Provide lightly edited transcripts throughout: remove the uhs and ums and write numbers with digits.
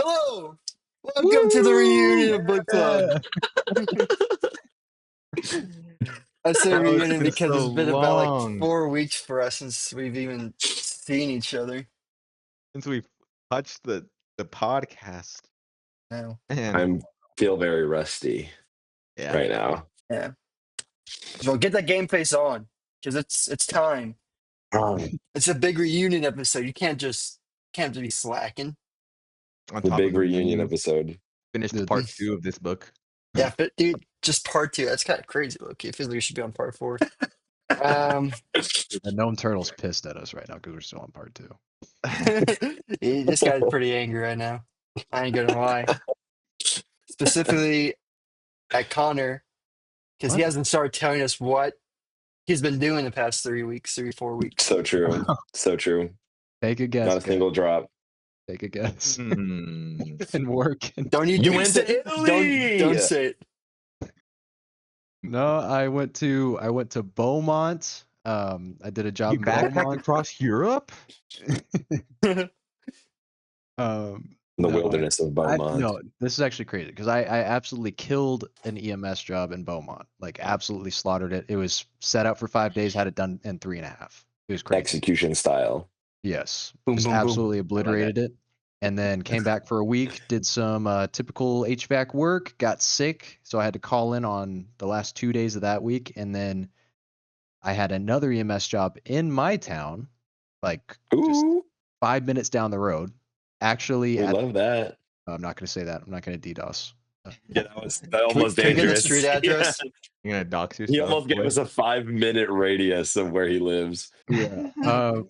Hello! Welcome to the reunion of Book Club. I say Wow, it's reunion been because so it's been about like long 4 weeks for us since we've even seen each other. since we've touched the podcast. Now, Man, Feel very rusty yeah. right now. yeah. Well, get that game face on because it's time. It's a big reunion episode. You can't just be slacking. On The top big of reunion we episode. finished Dude. part 2 of this book. Yeah, but dude, just part 2. That's kind of crazy. Okay, it feels like we should be on part 4. The gnome turtle's pissed at us right now because we're still on part 2. This guy's pretty angry right now. I ain't gonna lie. Specifically at Connor, because he What? hasn't started telling us what he's been doing the past 4 weeks. So true. So true. Take a guess. Not a single drop. Take a guess. Hmm. Been working. Don't you went say to Italy! Don't say it. No, I went to Beaumont. I did a job You in backpacked Beaumont. across Europe? In the No, wilderness of Beaumont. No, this is actually crazy because I absolutely killed an EMS job in Beaumont. Like absolutely slaughtered it. It was set out for 5 days, had it done in 3.5. It was crazy. Execution style. Yes, Boom, just boom, boom. absolutely obliterated it. And then came back for a week, did some typical HVAC work, got sick, so I had to call in on the last 2 days of that week, and then I had another EMS job in my town, like just Ooh, 5 minutes down the road. Actually, we love that. I'm not going to say that. I'm not going to DDoS. Yeah, that almost Can we get the dangerous. street address? You're gonna dox yourself? He almost gave boy? us a 5-minute radius of where he lives. Yeah.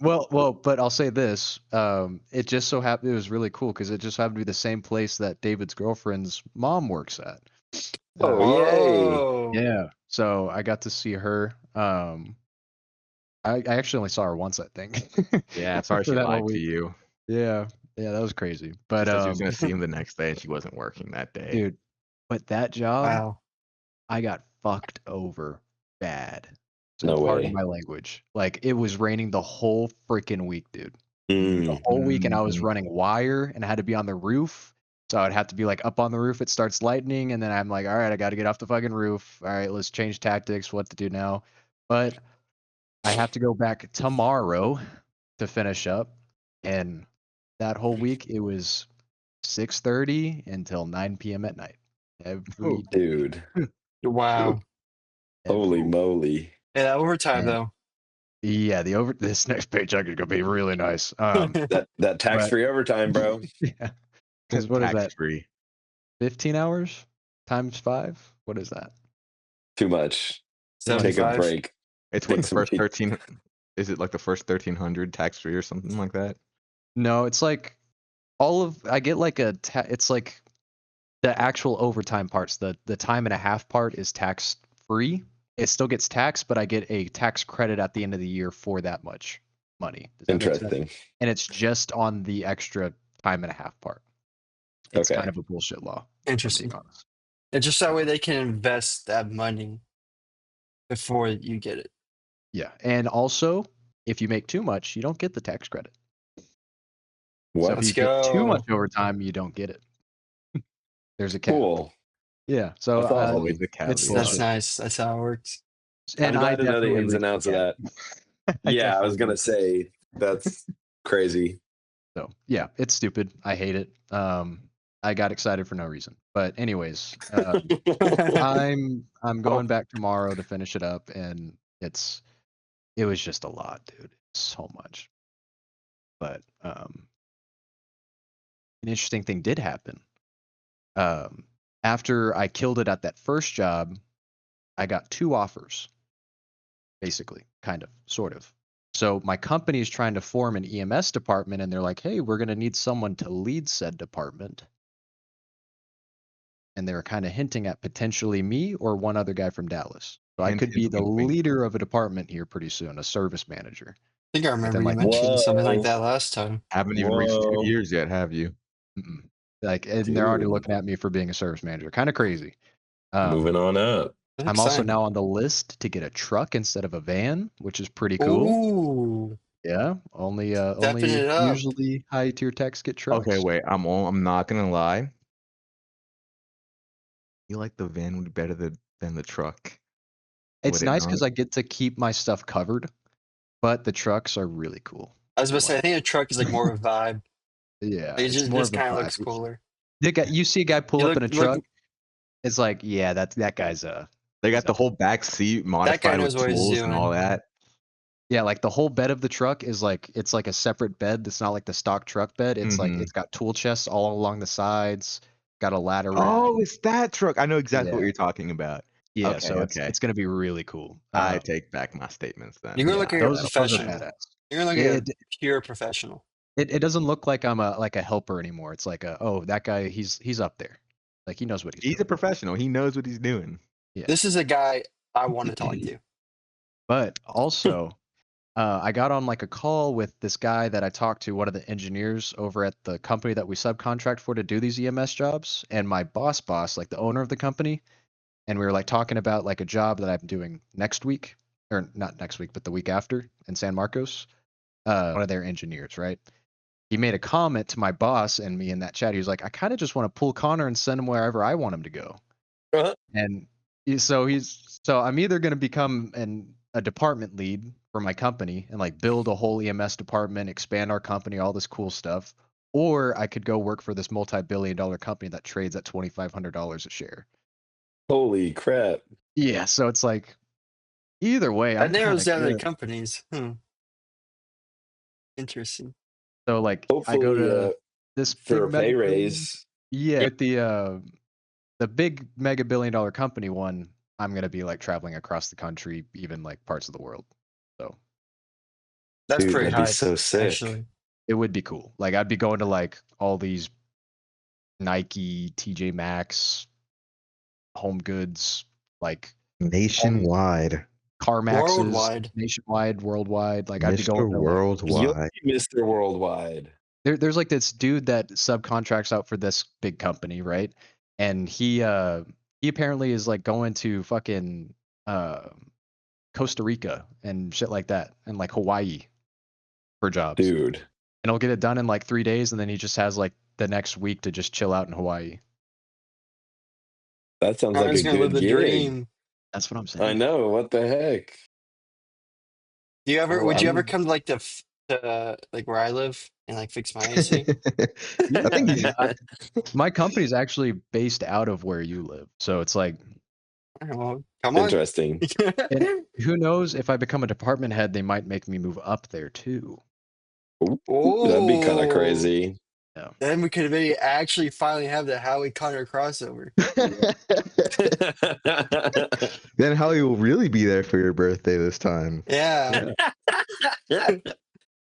Well, but I'll say this. It just so happened it was really cool because it just happened to be the same place that David's girlfriend's mom works at. Oh, yay. Oh, Yeah. So I got to see her. I actually only saw her once, I think. Yeah, sorry For she that whole lied to week. you. Yeah, that was crazy. But She said she was gonna see him the next day and she wasn't working that day. dude, but that job, wow. I got fucked over bad. So No pardon way. my language. Like it was raining the whole freaking week, dude. The Mm. whole week, and I was Mm. running wire, and I had to be on the roof. So I'd have to be like up on the roof. It starts lightning, and then I'm like, all right, I got to get off the fucking roof. All right, let's change tactics. What to do now? But I have to go back tomorrow to finish up, and that whole week it was 6:30 until 9 p.m. at night. Every day. Dude. Wow. Holy moly. Yeah, that overtime Yeah. though. Yeah, this next paycheck is gonna be really nice. That tax-free overtime, bro. Yeah, because what is that? Tax-free. 15 hours times 5? What is that? Too much. Take a 75. break. It's what Take the some first tea. 13. Is it like the first 1,300 tax-free or something like that? No, it's like I get like it's like the actual overtime parts. The time and a half part is tax free. It still gets taxed, but I get a tax credit at the end of the year for that much money. Does that make sense? Interesting. And it's just on the extra time and a half part. It's Okay. kind of a bullshit law. if I'm Interesting. being honest. It's just that way they can invest that money before you get it. Yeah, and also if you make too much, you don't get the tax credit. So What? if Let's you get too go. much overtime, you don't get it. There's a cap. Cool. Yeah, so That's awesome. Always the it's caveat. That's bullshit. nice. That's how it works. And I'm I glad to know the definitely ins and reached outs the of that. cap. Yeah, I was definitely gonna reached say that's crazy. So yeah, it's stupid. I hate it. I got excited for no reason. But anyways, I'm going back tomorrow to finish it up, and it was just a lot, dude. So much. But an interesting thing did happen. After I killed it at that first job, I got 2 offers. Basically, kind of, sort of. So my company is trying to form an EMS department, and they're like, hey, we're going to need someone to lead said department. And they were kind of hinting at potentially me or one other guy from Dallas. So I Hint, could be hint, the wink, wink. leader of a department here pretty soon, a service manager. I think I remember then, you like, mentioned something like whoa. that last time. Haven't even reached 2 Whoa. years yet, have you? Mm-mm. Like, and they're already Dude. looking at me for being a service manager. Kind of crazy. Moving on up. That's I'm also exciting. now on the list to get a truck instead of a van, which is pretty cool. Ooh. Yeah, only Stepping only it up. usually high tier techs get trucks. Okay, wait. I'm not gonna lie. I feel like the van would be better than the truck. It's Would it nice not? because I get to keep my stuff covered, but the trucks are really cool. I was about to say, I Like, think a truck is like more of a vibe. yeah, It it's just more this of a kind of vibe. looks cooler. You see a guy pull You up in a look. truck, it's like, yeah, that guy's They he's got the up. whole back seat That guy modified with knows what he's tools and all doing. that. Yeah, like the whole bed of the truck is like it's like a separate bed. It's not like the stock truck bed. It's like Mhm. it's got tool chests all along the sides, got a ladder rack. Oh, it's that truck. I know exactly what Yeah. you're talking about. Yeah, Okay, so okay. it's gonna be really cool. I take back my statements then. You're gonna Yeah, look like a those are professional. badass. You're gonna look like It, a pure professional. it doesn't look like I'm a helper anymore. It's like oh, that guy he's up there. Like he knows what he's He's a doing. professional. He knows what he's doing. Yeah. This is a guy I want to talk to. But also, I got on like a call with this guy that I talked to, one of the engineers over at the company that we subcontract for to do these EMS jobs, and my boss, like the owner of the company, and we were like talking about like a job that I'm doing next week, or not next week, but the week after in San Marcos. One of their engineers, right? He made a comment to my boss and me in that chat. He was like, I kind of just want to pull Connor and send him wherever I want him to go. Uh-huh. And so I'm either going to become a department lead for my company and like build a whole EMS department, expand our company, all this cool stuff, or I could go work for this multi-billion-dollar company that trades at $2,500 a share. Holy crap. Yeah, so it's like either way, That I'm kind narrows of down the good. companies. Interesting. So like I go Hopefully, to this for big a pay mega billion. raise. Yeah, with the big mega billion-dollar company one, I'm gonna be like traveling across the country, even like parts of the world. So That's Dude, pretty that'd be hype, so sick. actually. it would be cool. Like I'd be going to like all these Nike, TJ Maxx, Home Goods, like Nationwide. CarMaxes, Worldwide. nationwide, worldwide. Like I'd be Mr. going to like Yo, Worldwide. Mr. Worldwide. there's like this dude that subcontracts out for this big company, right? And he apparently is like going to fucking uh Costa Rica and shit like that, and like Hawaii for jobs. Dude, And he'll get it done in like 3 days, and then he just has like the next week to just chill out in Hawaii. that sounds like Connor's a gonna live good the gig. dream. That's what I'm saying. I know. What the heck? Would you ever I'm come to like like where I live and like fix my AC? Yeah, I think he's my company's actually based out of where you live, so it's like, Well, come on. interesting. and who knows if I become a department head, they might make me move up there too. Ooh, that'd be kind of Oh, crazy. Yeah. then we could maybe actually finally have the Howie Connor crossover. Then Howie will really be there for your birthday this time. Yeah.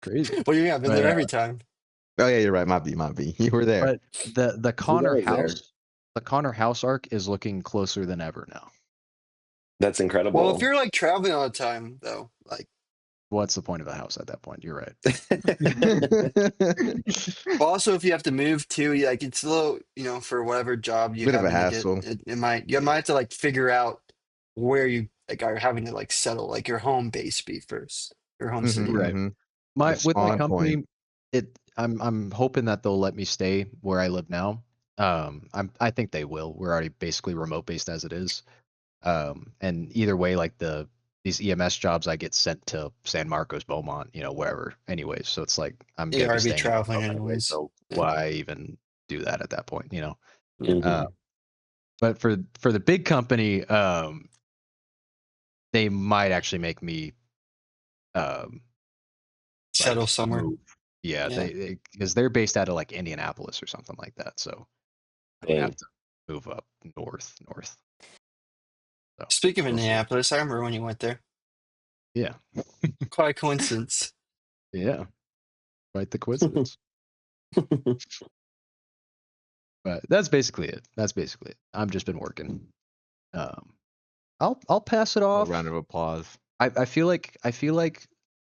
Crazy. Well, yeah, I've been But, there every time. Oh yeah, you're right. Might be. You were there. But the Connor always there. house, the Connor house arc is looking closer than ever now. That's incredible. Well, if you're like traveling all the time, though, like, What's the point of a house at that point? You're right. also if you have to move too, like it's a little, for whatever job you Bit of a happen to get, hassle. you might have to like figure out where you like are having to like settle, like your home base be first, your home city. Right. The With my spawn company, point. I'm hoping that they'll let me stay where I live now. I think they will. We're already basically remote based as it is. And either way, like these EMS jobs, I get sent to San Marcos, Beaumont, wherever. Anyways, so it's like I'm You gonna be already be staying traveling anyway. anyways. So Yeah. why even do that at that point? Mhm. But for the big company, they might actually make me Settle like somewhere. move. Yeah, Yeah. because they're based out of like Indianapolis or something like that. So I would Dang. have to move up north. So Speaking of we'll see. Indianapolis, I remember when you went there. Yeah, Quite a coincidence. yeah, quite the coincidence. But that's basically it. I've just been working. I'll pass it A off. round of applause. I feel like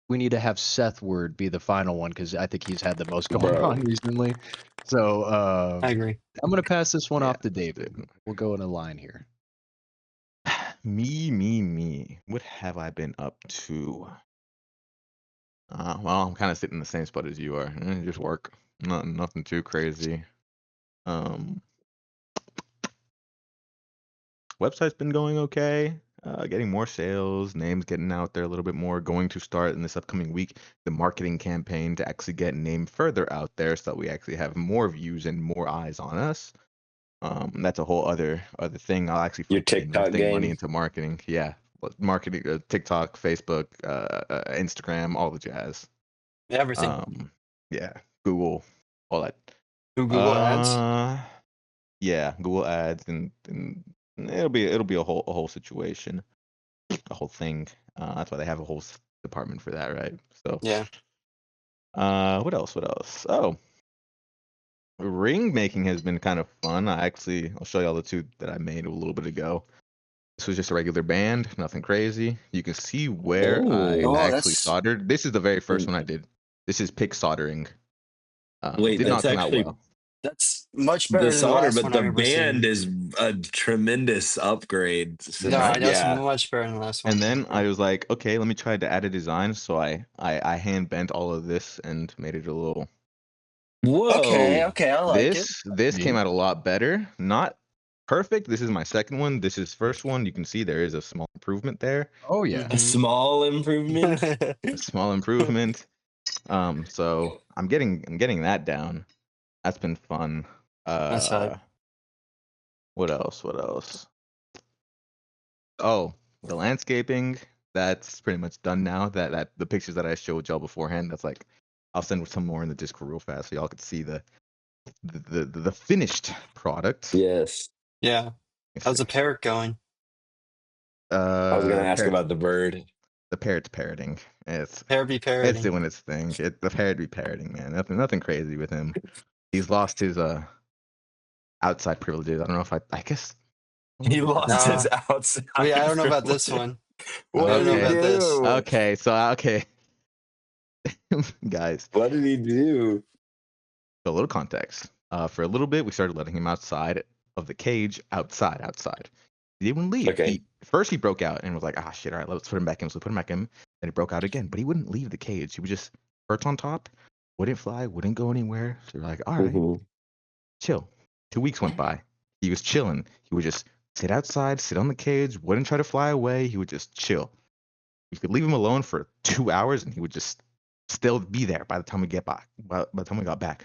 we need to have Seth Word be the final one because I think he's had the most going Bro. on recently. So I agree. I'm gonna pass this one Yeah, off to let's David. do it. We'll go in a line here. Me. What have I been up to? Well, I'm kind of sitting in the same spot as you are. Just work. Nothing too crazy. Website's been going okay. Getting more sales, names getting out there a little bit more. Going to start in this upcoming week the marketing campaign to actually get name further out there, so that we actually have more views and more eyes on us. That's a whole other thing. I'll actually Your start TikTok investing money game. into marketing. Yeah, marketing, TikTok, Facebook, Instagram, all the jazz. Everything. Yeah, Google, all that. Google Ads. Yeah, Google Ads, and it'll be a whole situation, a whole thing. That's why they have a whole department for that, right? So, Yeah. what else? Oh, ring making has been kind of fun. I'll show y'all the two that I made a little bit ago. This was just a regular band, nothing crazy. You can see where I Oh, Oh, actually that's soldered. This is the very first one I did. This is pig soldering. wait, Did that's not come out actually well. that's much the better than the solder, last but one the I've ever band seen. is a tremendous upgrade. No, that's Yeah. much better than the last And one. then I was like, okay, let me try to add a design. So I hand bent all of this and made it a little. Okay, Whoa. okay, I like it. This came out a lot better. Not perfect. This is my second one. This is first one. You can see there is a small improvement there. Oh yeah. A small improvement. A small improvement. So I'm getting that down. That's been fun. That's hype. What else? Oh, the landscaping, that's pretty much done now. That the pictures that I showed y'all beforehand, that's like, I'll send some more in the Discord real fast so y'all could see the finished product. Yes. Yeah. Let's How's the see. parrot going? I was gonna ask Parrot, about the bird. the parrot's parroting. Parrot be It's parroting. doing its thing. The parrot be parroting, man. Nothing crazy with him. He's lost his outside privileges. I don't know if I guess. He lost his Nah. outside. Wait, I don't know about this one. What I don't did know he Okay. about this. do? Okay. Guys, What did he do? a little context. For a little bit, we started letting him outside of the cage, outside. He didn't leave. Okay. He broke out and was like, ah, shit, all right, let's put him back in. So we put him back in. Then he broke out again, but he wouldn't leave the cage. He would just perch on top, wouldn't fly, wouldn't go anywhere. So we're like, all right, hmm chill. 2 weeks went by. He was chilling. He would just sit outside, sit on the cage, wouldn't try to fly away. He would just chill. You could leave him alone for 2 hours, and he would just still be there by the time we get back. By the time we got back,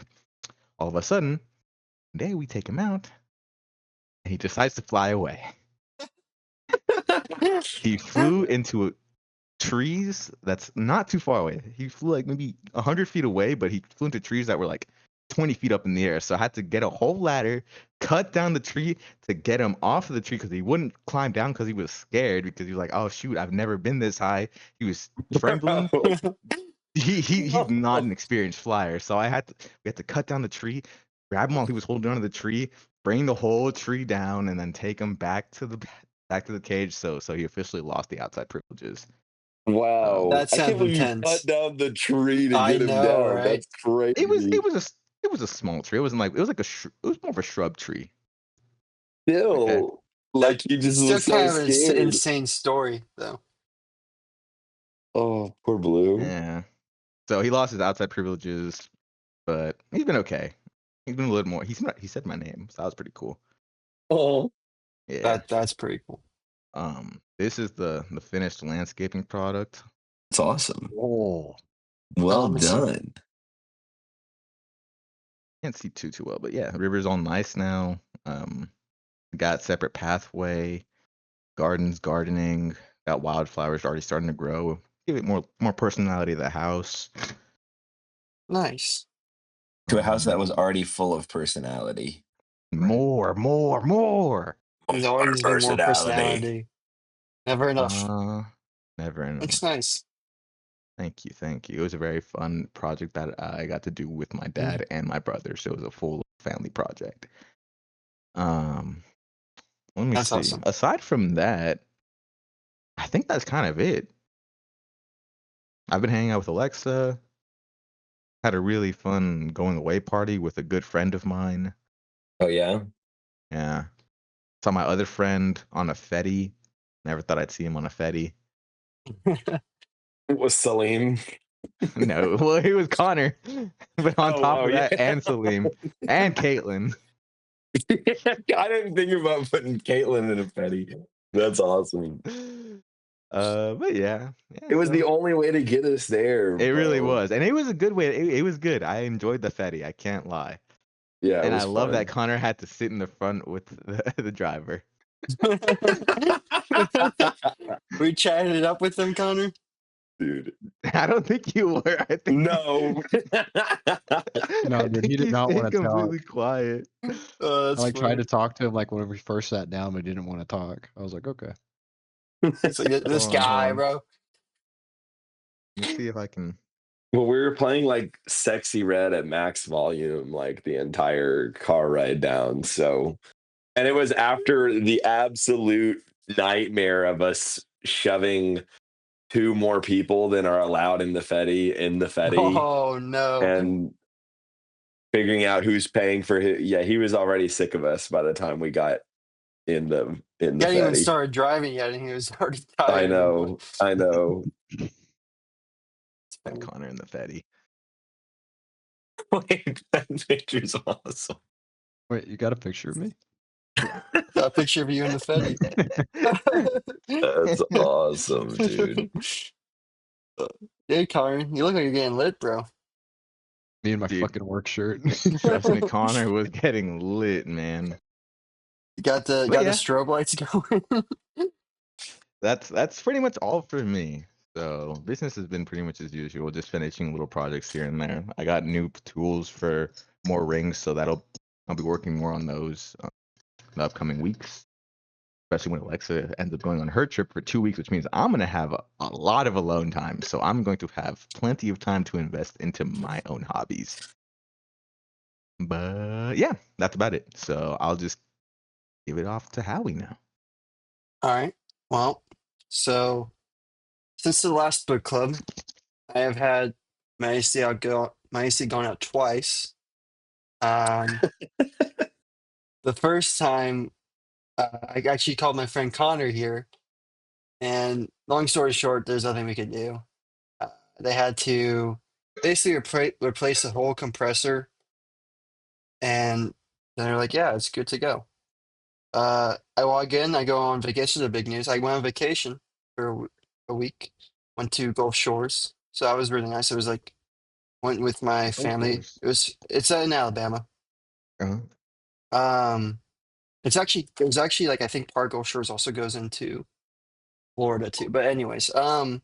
all of a sudden, one day we take him out, and he decides to fly away. He flew into trees that's not too far away. He flew like maybe 100 feet away, but he flew into trees that were like 20 feet up in the air. So I had to get a whole ladder, cut down the tree to get him off of the tree because he wouldn't climb down because he was scared because he was like, oh shoot, I've never been this high. He was trembling. He's not an experienced flyer, so we had to cut down the tree, grab him while he was holding onto the tree, bring the whole tree down, and then take him back to the cage. So he officially lost the outside privileges. Wow. That I can't sounds believe you cut intense. down the tree to I get him know, down. right? That's crazy. It was a small tree. It wasn't like it was like it was more of a shrub tree. Okay. Still, That like you just still was so kind of an scared. insane story, though. Oh, poor Blue. Yeah. So he lost his outside privileges, but he's been okay. He's been a little more. He said my name, so that was pretty cool. Oh, Yeah. That's pretty cool. This is the finished landscaping product. that's awesome. Oh, Well Let me see. done. can't see too well, but yeah, the river's all nice now. Got separate pathway, gardening, got wildflowers already starting to grow. Give it more personality to the house. Nice. To a house that was Um, already full of personality. more. There's More always been more personality. personality. Never enough. Never Looks enough. nice. Thank you. It was a very fun project that I got to do with my dad and my brother, so it was a full family project. Let me That's see. awesome. Aside from that, I think that's kind of it. I've been hanging out with Alexa. Had a really fun going away party with a good friend of mine. Oh yeah. Yeah. Saw my other friend on a Fetty. Never thought I'd see him on a Fetty. It was Salim. No, well, it was Connor, but on top of that, yeah. and Salim, and Caitlin. I didn't think about putting Caitlin in a petty. That's awesome. But yeah, It was so the only way to get us there, it really bro. was, and it was a good way. It was good. I enjoyed the Fetty. I can't lie, Yeah, it and I was love that fun. Connor had to sit in the front with the driver. We chatted it up with them, Connor. Dude. I don't think you were. I think No. No, I dude, think he did you not stayed want to talk. completely quiet. Oh, I that's like tried funny. to talk to him like when we first sat down, but he didn't want to talk. I was like, okay. It's like this guy, Hold on. bro. Let me see if I can. Well, we were playing like Sexy Red at max volume like the entire car ride down. So, and it was after the absolute nightmare of us shoving two more people than are allowed in the Fetty Oh no! and figuring out who's paying for his. Yeah, he was already sick of us by the time we got in He the hadn't even Fetty. started driving yet, and he was already I tired of everyone. know, I know. Put Connor in the Fetty. Wait, that picture's awesome. Wait, you got a picture of me? Got a picture of you in the Fetty. That's awesome, dude. Hey, Connor, you look like you're getting lit, bro. Me in my Dude. fucking work shirt. Trust me, Connor was getting lit, man. You got the But yeah, strobe lights going. that's pretty much all for me. So business has been pretty much as usual, just finishing little projects here and there. I got new tools for more rings, so I'll be working more on those in the upcoming weeks. Especially when Alexa ends up going on her trip for 2 weeks, which means I'm gonna have a lot of alone time. So I'm going to have plenty of time to invest into my own hobbies. But yeah, that's about it. So I'll just give it off to Howie now. All right. Well, so since the last book club, I have had my AC gone out twice. Um, the first time, I actually called my friend Connor here, and long story short, there's nothing we could do. Uh, they had to basically replace the whole compressor, and then they're like, "Yeah, it's good to go." I log in. I go on vacation. The big news. I went on vacation for a week. Went to Gulf Shores, so that was really nice. It was like went with my Oh, family. yours. It's in Alabama. Uh-huh. Um, it was actually like I think part Gulf Shores also goes into Florida too. But anyways, well,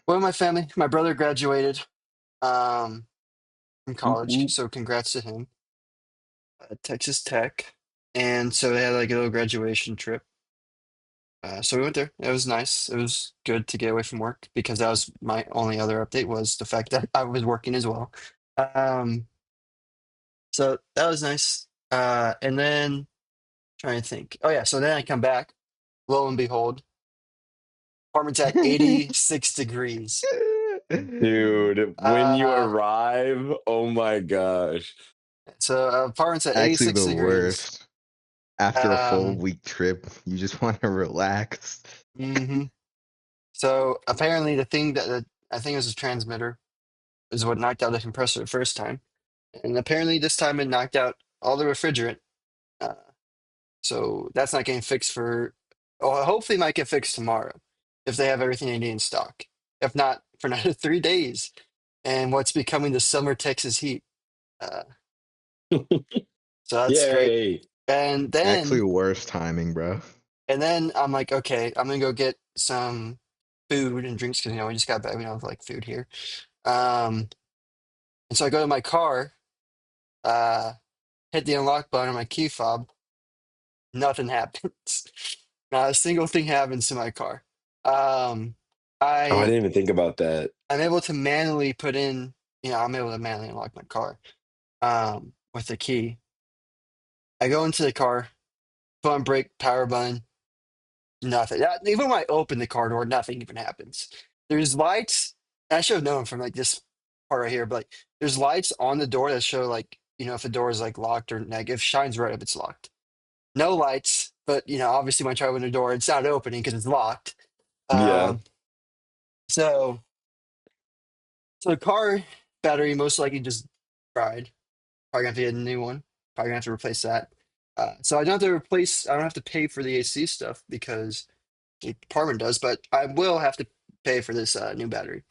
my family, my brother graduated from Oop, college, oop. so congrats to him at Texas Tech. And so they had like a little graduation trip. So we went there. It was nice. It was good to get away from work because that was my only other update was the fact that I was working as well. Um, so that was nice. And then trying to think. Oh yeah, so then I come back. Lo and behold, apartment's at 86 degrees. Dude, when you Uh, arrive, oh my gosh. so apartment's at Actually, 86 the degrees. worst. After a full Um, week trip, you just want to relax. hmm So apparently the thing that I think it was a transmitter is what knocked out the compressor the first time. And apparently this time it knocked out all the refrigerant. Uh, so that's not getting fixed for, oh, hopefully it might get fixed tomorrow if they have everything they need in stock. If not, for another 3 days. And what's becoming the summer Texas heat. Uh, so that's great. Yay. And Actually, then, worst timing, bro. I'm like, okay, I'm gonna go get some food and drinks because we just got back. We don't have like food here. Um, and so I go to my car, uh, hit the unlock button on my key fob. Nothing happens. Not a single thing happens to my car. Um, Oh, I I didn't even think about that. I'm able to manually put in, I'm able to manually unlock my car with the key. I go into the car, put on brake, power button, nothing. Even when I open the car door, nothing even happens. There's lights. I should have known from like this part right here, but like there's lights on the door that show like, if the door is like locked or like if it shines red if it's locked. No lights, but obviously when I try to open the door, it's not opening because it's locked. Yeah. Um, so So the car battery most likely just fried. Probably gonna have to get a new one. Probably gonna have to replace that. So I don't have to replace. I don't have to pay for the AC stuff because the apartment does, but I will have to pay for this new battery,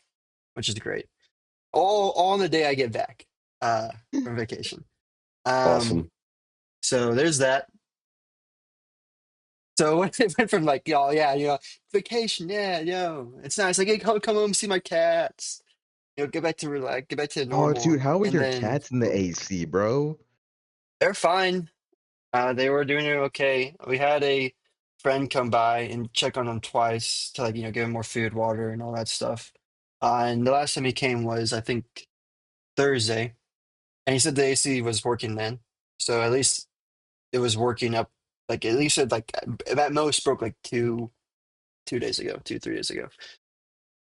which is great. All on the day I get back from vacation. Um, Awesome. so there's that. So it went from like, oh yeah, vacation, yeah, it's nice. I get come home, see my cats, get back to relax, get back to Oh, normal, dude, how were and your then cats in the boom, AC, bro? they're fine. They were doing it okay. We had a friend come by and check on them twice to like, give them more food, water, and all that stuff. And the last time he came was I think Thursday, and he said the AC was working then, so at least it was working up. Like at least it like at most broke like 2 days ago, 3 days ago.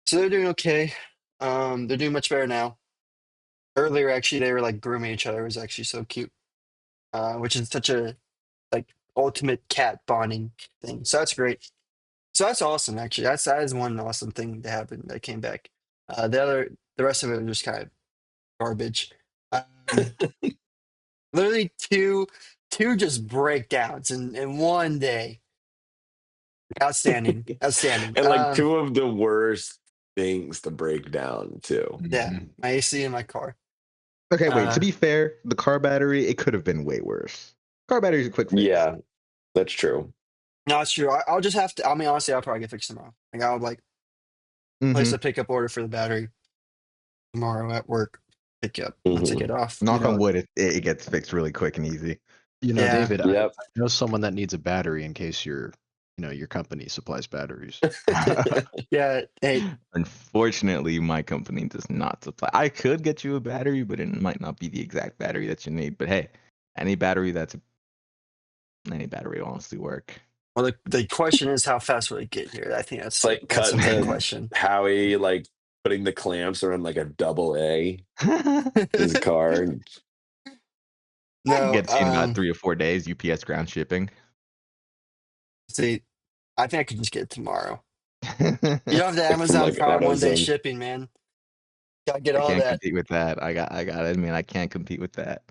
So they're doing okay. They're doing much better now. Earlier, actually, they were like grooming each other. It was actually so cute, which is such a like ultimate cat bonding thing. So that's great. So that's awesome. Actually, that is one awesome thing that happened that came back. The rest of it was just kind of garbage. Um, literally two just breakdowns in one day. Outstanding, outstanding. And like two of the worst things to break down too. Yeah, Mhm. my AC in my car. Okay, wait. To Uh, be fair, the car battery, it could have been way worse. Car battery is a quick fix. Yeah, that's true. no, it's true. I'll just have to. I mean, honestly, I'll probably get fixed tomorrow. Like I'll like place Mm-hmm. a pickup order for the battery tomorrow at work. Pick you up once I Hmm. get off. Knock on wood, it gets fixed really quick and easy. Yeah, David, I Yep. know someone that needs a battery in case your company supplies batteries. yeah. Hey, Unfortunately, my company does not supply. I could get you a battery, but it might not be the exact battery that you need. But hey, any battery will honestly work. well, the question is, how fast will it get here? I think It's like that's the cut main to question. Howie like putting the clamps around like a double A in his car. I can No, get to you in about 3 or 4 days. UPS ground shipping. see, I think I could just get it tomorrow. You don't have the Like from Amazon like Prime 1 day AutoZone. shipping, man. Gotta get I all can't that. compete with that. I got it. I mean, I can't compete with that.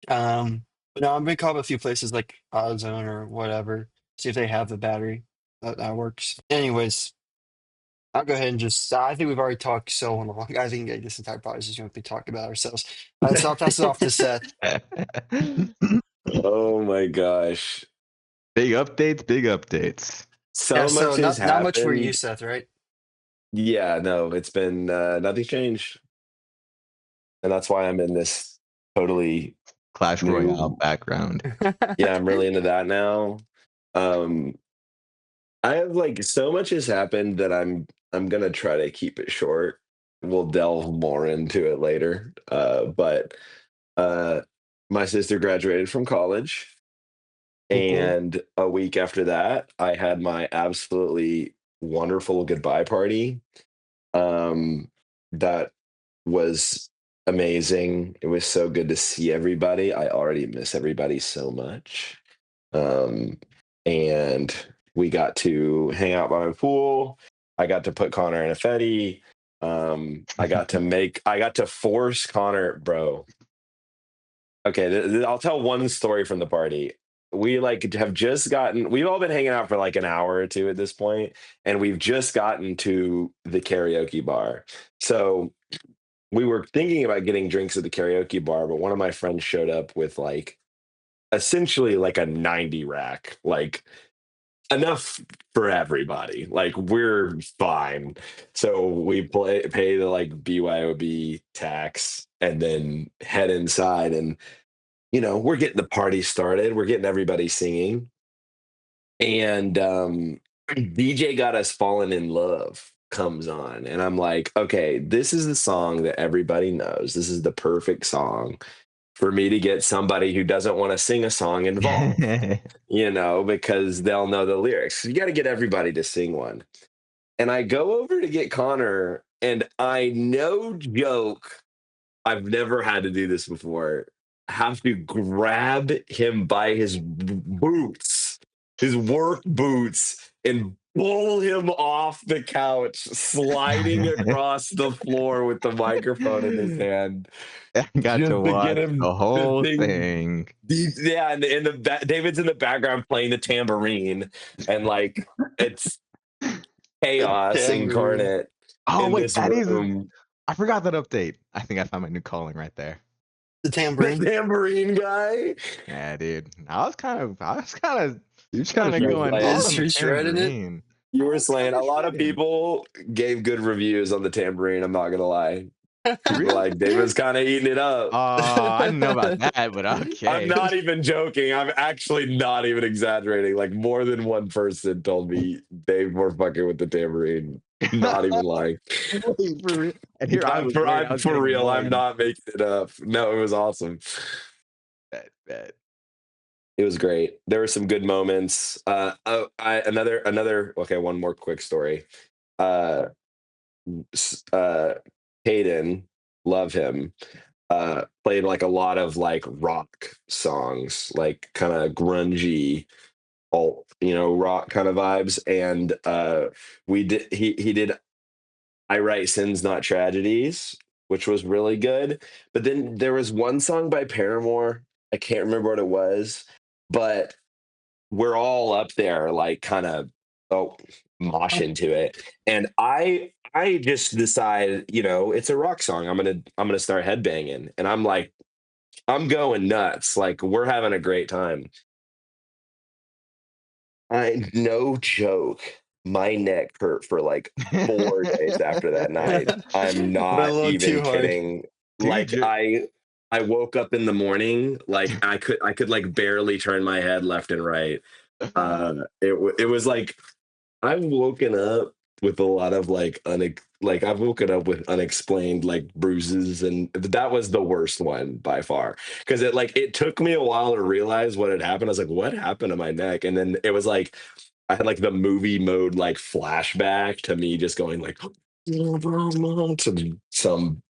But no, I'm gonna call up a few places like AutoZone or whatever, see if they have the battery that works. Anyways, I'll go ahead and just. I think we've already talked so long. I think this entire podcast is going to be talking about ourselves. So I'll pass it off to Seth. Oh my gosh. Big updates, big updates. Yeah. So So much has not much for you, happened. Seth, right? Yeah, no, it's been nothing's changed. And that's why I'm in this totally Clash Royale new. background. Yeah, I'm really into that now. Um I have like so much has happened that I'm gonna try to keep it short. We'll delve more into it later. But uh my sister graduated from college, Cool, cool. and a week after that, I had my absolutely wonderful goodbye party. Um that was amazing. It was so good to see everybody. I already miss everybody so much. Um, and we got to hang out by my pool. I got to put Connor in a Fetty. I got to force Connor, bro. Okay, I'll tell one story from the party. We like have just gotten, we've all been hanging out for like an hour or two at this point, and we've just gotten to the karaoke bar. So we were thinking about getting drinks at the karaoke bar, but one of my friends showed up with like essentially like a 90 rack, like enough for everybody. Like we're fine. So we pay the like BYOB tax and then head inside, and we're getting the party started. We're getting everybody singing. And DJ Got Us Fallen in Love comes on, and I'm like, okay, this is the song that everybody knows. This is the perfect song for me to get somebody who doesn't want to sing a song involved, because they'll know the lyrics. You got to get everybody to sing one. And I go over to get Connor, and I, no joke, I've never had to do this before, have to grab him by his boots, his work boots, and pull him off the couch, sliding across the floor with the microphone in his hand. I got to Just to get watch him the whole thing. thing. Yeah, and David's in the background playing the tambourine, and like it's chaos Tambourine. incarnate Oh in wait, this that is. room. I forgot that update. I think I found my new calling right there. The The tambourine. tambourine guy. Yeah, dude. I was kind of You just kind of going going like- hard Is on the he shredding it? tambourine. You I were was saying kinda a lot of shredding. people gave good reviews on the tambourine. I'm not gonna lie. Really? Like David's kind of eating it up. I didn't know about that, but okay. I'm not even joking. I'm actually not even exaggerating. Like more than one person told me they were fucking with the tambourine. Not even lying. Wait, for real? And here I was, worried I I'm was for getting real. I'm annoyed. not making it up. No, it was awesome. Bet. It was great. There were some good moments. Another. Okay, one more quick story. Uh, Hayden, love him. Played like a lot of like rock songs, like kind of grungy, alt, rock kind of vibes. And we did. He did. I Write Sins, Not Tragedies, which was really good. But then there was one song by Paramore. I can't remember what it was, but we're all up there, like kind of moshing to it. And I just decided, it's a rock song. I'm gonna start headbanging, and I'm like, I'm going nuts. Like we're having a great time. No joke. My neck hurt for like 4 days after that night. I'm Went a not little even too hard. kidding. Dude, Like I woke up in the morning, like I could like barely turn my head left and right. It was like I've woken up with a lot of like I've woken up with unexplained like bruises, and that was the worst one by far, because it took me a while to realize what had happened. I was like, what happened to my neck? And then it was like I had like the movie mode like flashback to me just going like to some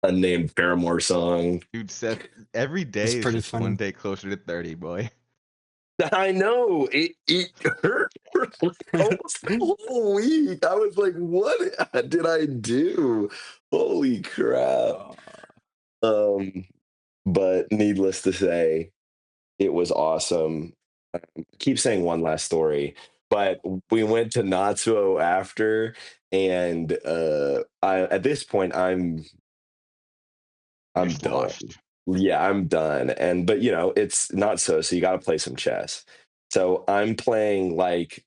unnamed Paramore song. Dude, Seth, every It's day is pretty just one funny. day closer to 30, boy. I know it hurt for like almost the whole week. I was like, what did I do? Holy crap. Um, but needless to say, it was awesome. Keep saying one last story, but we went to Natsuo after, and at this point You're I'm done. sloshed. Yeah, I'm done. But it's not so you got to play some chess. So I'm playing like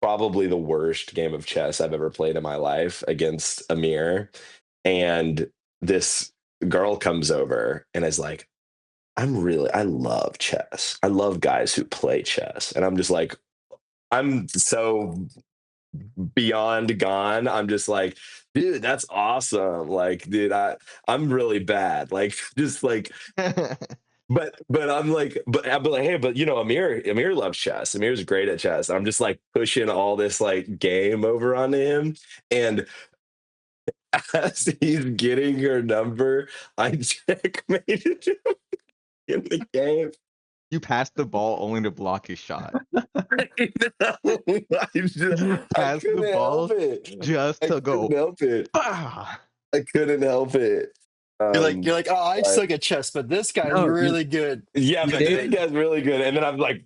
probably the worst game of chess I've ever played in my life against Amir. And this girl comes over and is like, I love chess. I love guys who play chess. And I'm just like, I'm so beyond gone. I'm just like, dude, that's awesome. Like, dude, I'm really bad. Like, just like, but I'm like, hey, but Amir loves chess. Amir's great at chess. I'm just like pushing all this like game over onto him. And as he's getting her number, I checkmated him in the game. You passed the ball only to block his shot. I know. You I passed the couldn't ball help it. just I to go. couldn't help it. Bah! I couldn't help it. You're like, oh, I But suck at chess, but this guy's No, really good. yeah, you but this did. guy's really good. And then I'm like,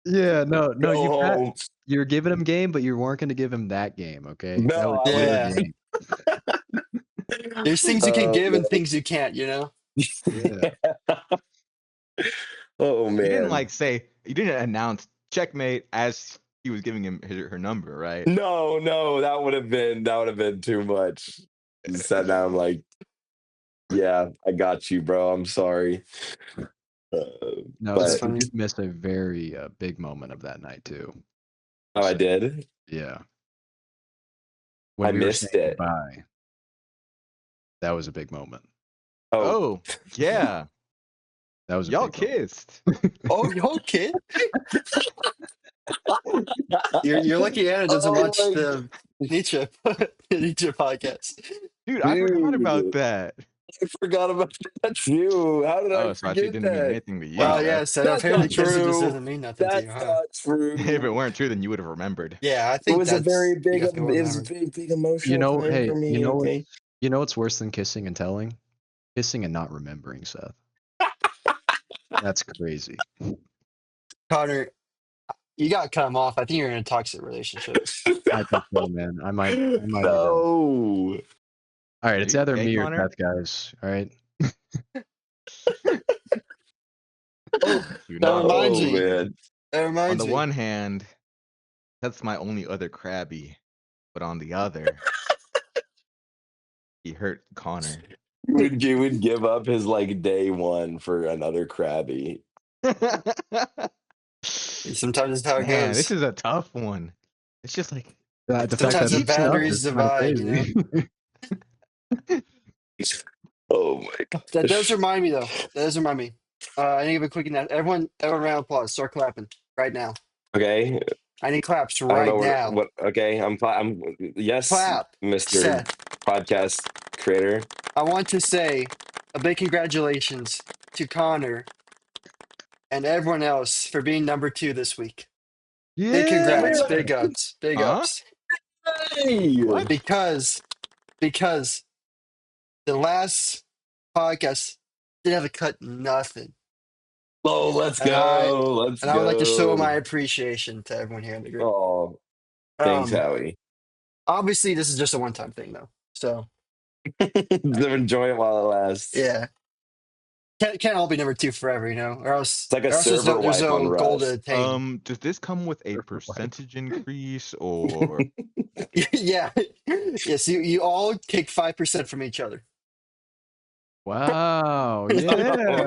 Yeah, no, go home. you're giving him game, but you weren't going to give him that game, okay? No, That was I your Yeah. game. There's things you can give and man. things you can't, Yeah. Oh You didn't man. you didn't announce checkmate as he was giving him her number, right? No, that would have been too much. Just sat down like, yeah, I got you, bro. I'm sorry. No, That's But you funny. did miss a very big moment of that night too. I did. Yeah. I When we were missed saying it. goodbye, that was a big moment. Oh, Oh, yeah. That was a Y'all big moment. kissed. Oh, okay. You're lucky Anna doesn't Oh watch my the Nietzsche Nietzsche podcast. Dude, I forgot about dude. that. I forgot about that too. How did I Oh, so actually forget didn't mean that? anything to you, Well, Wow, Seth. yeah, so that's apparently not kissing just true. doesn't mean nothing to you, That's huh? not If it true. weren't true, then you would have remembered. Yeah, I It think was a very you big, got the it was a remember. big emotional time Hey, for me. Okay. you know what's worse than kissing and telling? Kissing and not remembering, Seth. That's crazy. Connor, you got to cut him off. I think you're in a toxic relationship. I think so, man. I might be done. No. All right, Are it's you either okay, me or Connor? Seth, guys. All right. Oh, Do that not. reminds Oh me. man. That On reminds the me. one hand, that's my only other Krabby, but on the other, he hurt Connor. He would give up his like day one for another Krabby. Sometimes it's how it Man, this goes. is a tough one. It's just like The fact Sometimes that the it's tough is boundaries kind of divide, you know? crazy. Oh my That does gosh. remind me, though. That does remind me. I need to give a quick everyone round of applause. Start clapping right now. Okay. I need claps I don't right know now. what okay. I'm yes, Clap, Mr. Seth. Podcast creator. I want to say a big congratulations to Connor and everyone else for being number 2 this week. Big congrats, yeah. big ups, big Huh? ups. Hey. What? Because the last podcast didn't have to cut nothing. Oh, let's And I go. Let's and I would like to show go. my appreciation to everyone here in the group. Oh, thanks, Um, Howie. obviously this is just a one-time thing though. So Enjoy it while it lasts. yeah. Can't all be number 2 forever, you know, It's like a or else server there's wipe on no goal to Rust. attain. Does this come with a percentage increase or Yeah. Yes, you all take 5% from each other. Wow. Yeah,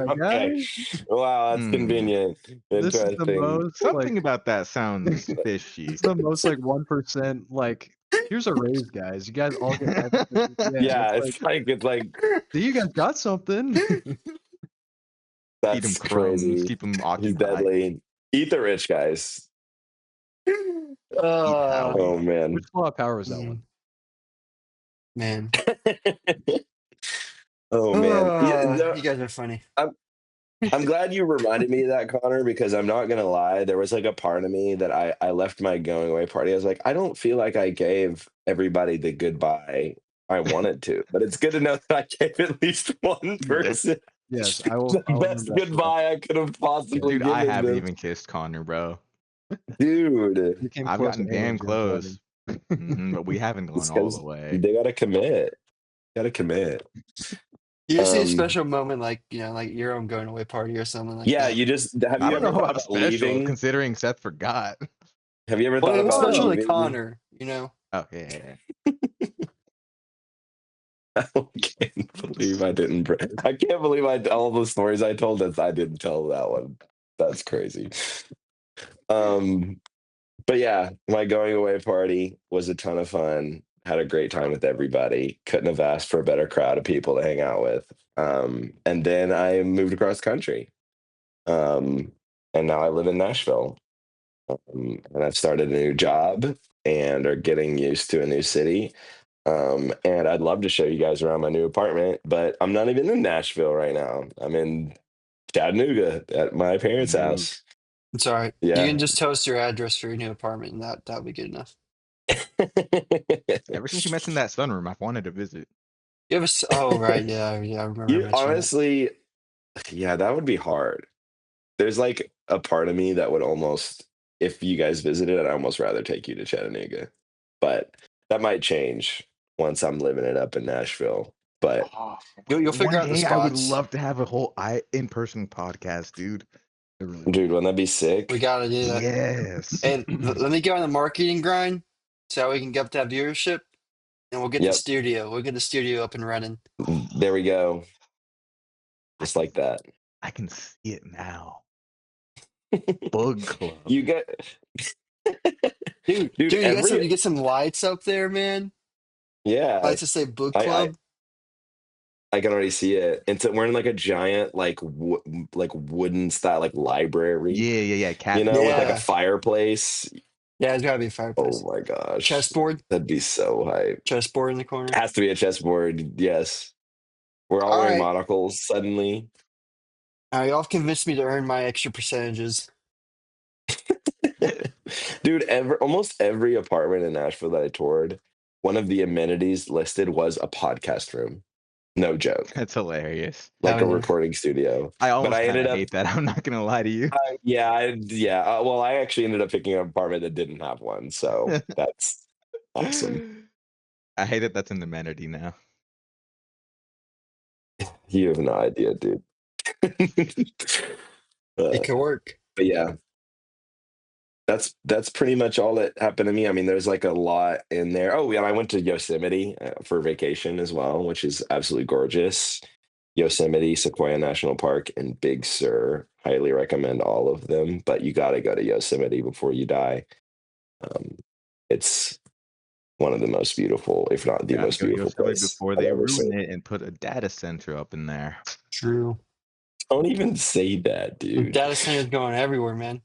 Okay. guys. Wow, that's hmm, convenient. This is the Interesting. most something about that sounds this fishy? is the most like 1% like here's a raise, guys. You guys all get 5%. Yeah, Yeah, it's like it's like see, you guys got something. Feed him that's crumbs, crazy. keep him He's occupied. deadly. Eat the rich, guys. Eat uh, Oh Howie. man. Which Law of Power was that mm, one? man. Oh man. You guys are funny. I'm glad you reminded me of that, Connor, because I'm not gonna lie. There was like a part of me that I left my going away party. I was like, I don't feel like I gave everybody the goodbye I wanted to, but it's good to know that I gave at least one Yeah. person Yes, the I'll best remember that forever. goodbye I could have possibly Dude, I given haven't them. even kissed Connor, bro. Dude, You came I've close gotten to damn aliens close. party. But we haven't it's gone all the because way. they gotta commit. Gotta commit. You just need a Um, special moment like, you know, like your own going away party or something like yeah, that. you just have I you don't know ever thought about about special, leaving? considering Seth forgot. Have you ever Well, thought it was about special to leaving? Connor, you know. Oh, yeah. I can't believe I didn't. I can't believe all the stories I told us I didn't tell that one. That's crazy. Um, but yeah, my going away party was a ton of fun. Had a great time with everybody. Couldn't have asked for a better crowd of people to hang out with. And then I moved across country. Um, and now I live in Nashville. And I've started a new job and are getting used to a new city. And I'd love to show you guys around my new apartment, but I'm not even in Nashville right now. I'm in Chattanooga at my parents' Nude. house. It's all right. You Yeah. can just tell us your address for your new apartment, and that'll be good enough. Ever since you mentioned that sunroom, I've wanted to visit. You have oh right, yeah, I remember You mentioning that. honestly, yeah, that would be hard. There's like a part of me that would almost, if you guys visited, I'd almost rather take you to Chattanooga. But that might change once I'm living it up in Nashville. But Oh, You'll figure one out the day I would spots. love to have a whole in-person podcast, dude. I really would. dude, wouldn't that be We sick? gotta do that. Yes. And let me get on the marketing grind so we can get up that viewership, and we'll get the Yep. studio. We'll get the studio up and running. There we go. Just like that. I can see it now. Boog Club. You get Dude, dude, you get some lights up there, man. yeah. Lights that say Book I, I Club. I can already see it. We're in like a giant like wooden style like library, Yeah. Cat. with like a Yeah. fireplace. Yeah, it's gotta be a Oh fireplace. my gosh. Chessboard. That'd be so hype. Chessboard in the corner. Has to be a chessboard, yes. We're all All wearing right. monocles suddenly. Y'all have convinced me to earn my extra percentages. Dude, almost every apartment in Nashville that I toured, one of the amenities listed was a podcast room. No joke. That's hilarious. Like Hell a yeah. recording studio. I But almost I kind ended of up, hate that. I'm not gonna lie to you. yeah. Well, I actually ended up picking an apartment that didn't have one. So that's awesome. I hate that that's an amenity now. You have no idea, dude. It could work. But yeah, that's pretty much all that happened to me. I mean, there's like a lot in there. Oh yeah, I went to Yosemite for vacation as well, which is absolutely gorgeous. Yosemite, Sequoia National Park, and Big Sur. Highly recommend all of them, but you got to go to Yosemite before you die. It's one of the most beautiful, if not the Gotta most go beautiful Yosemite place before I've they ever ruin seen. it and put a data center up in there. True. Don't even say that, dude. Data centers going everywhere, man.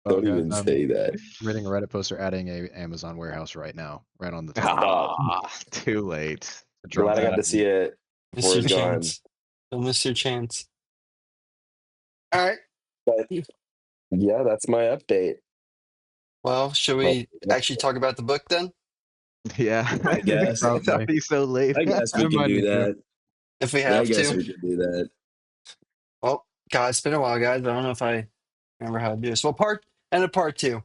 Oh, Don't guys, even I'm say that. reading a Reddit poster adding a Amazon warehouse right now, right on the top. Stop. Too late. Glad I got to see it Miss before your it's gone. chance. Don't miss your chance. All right. But yeah, that's my update. Well, should Well, we actually talk about the book then? Yeah. I guess. Probably. That'd be so late. I guess we can Remind do me to. that. If we I have guess to. we can do that. Well, God, it's been a while, guys. I don't know if I remember how to do this. Well, part two.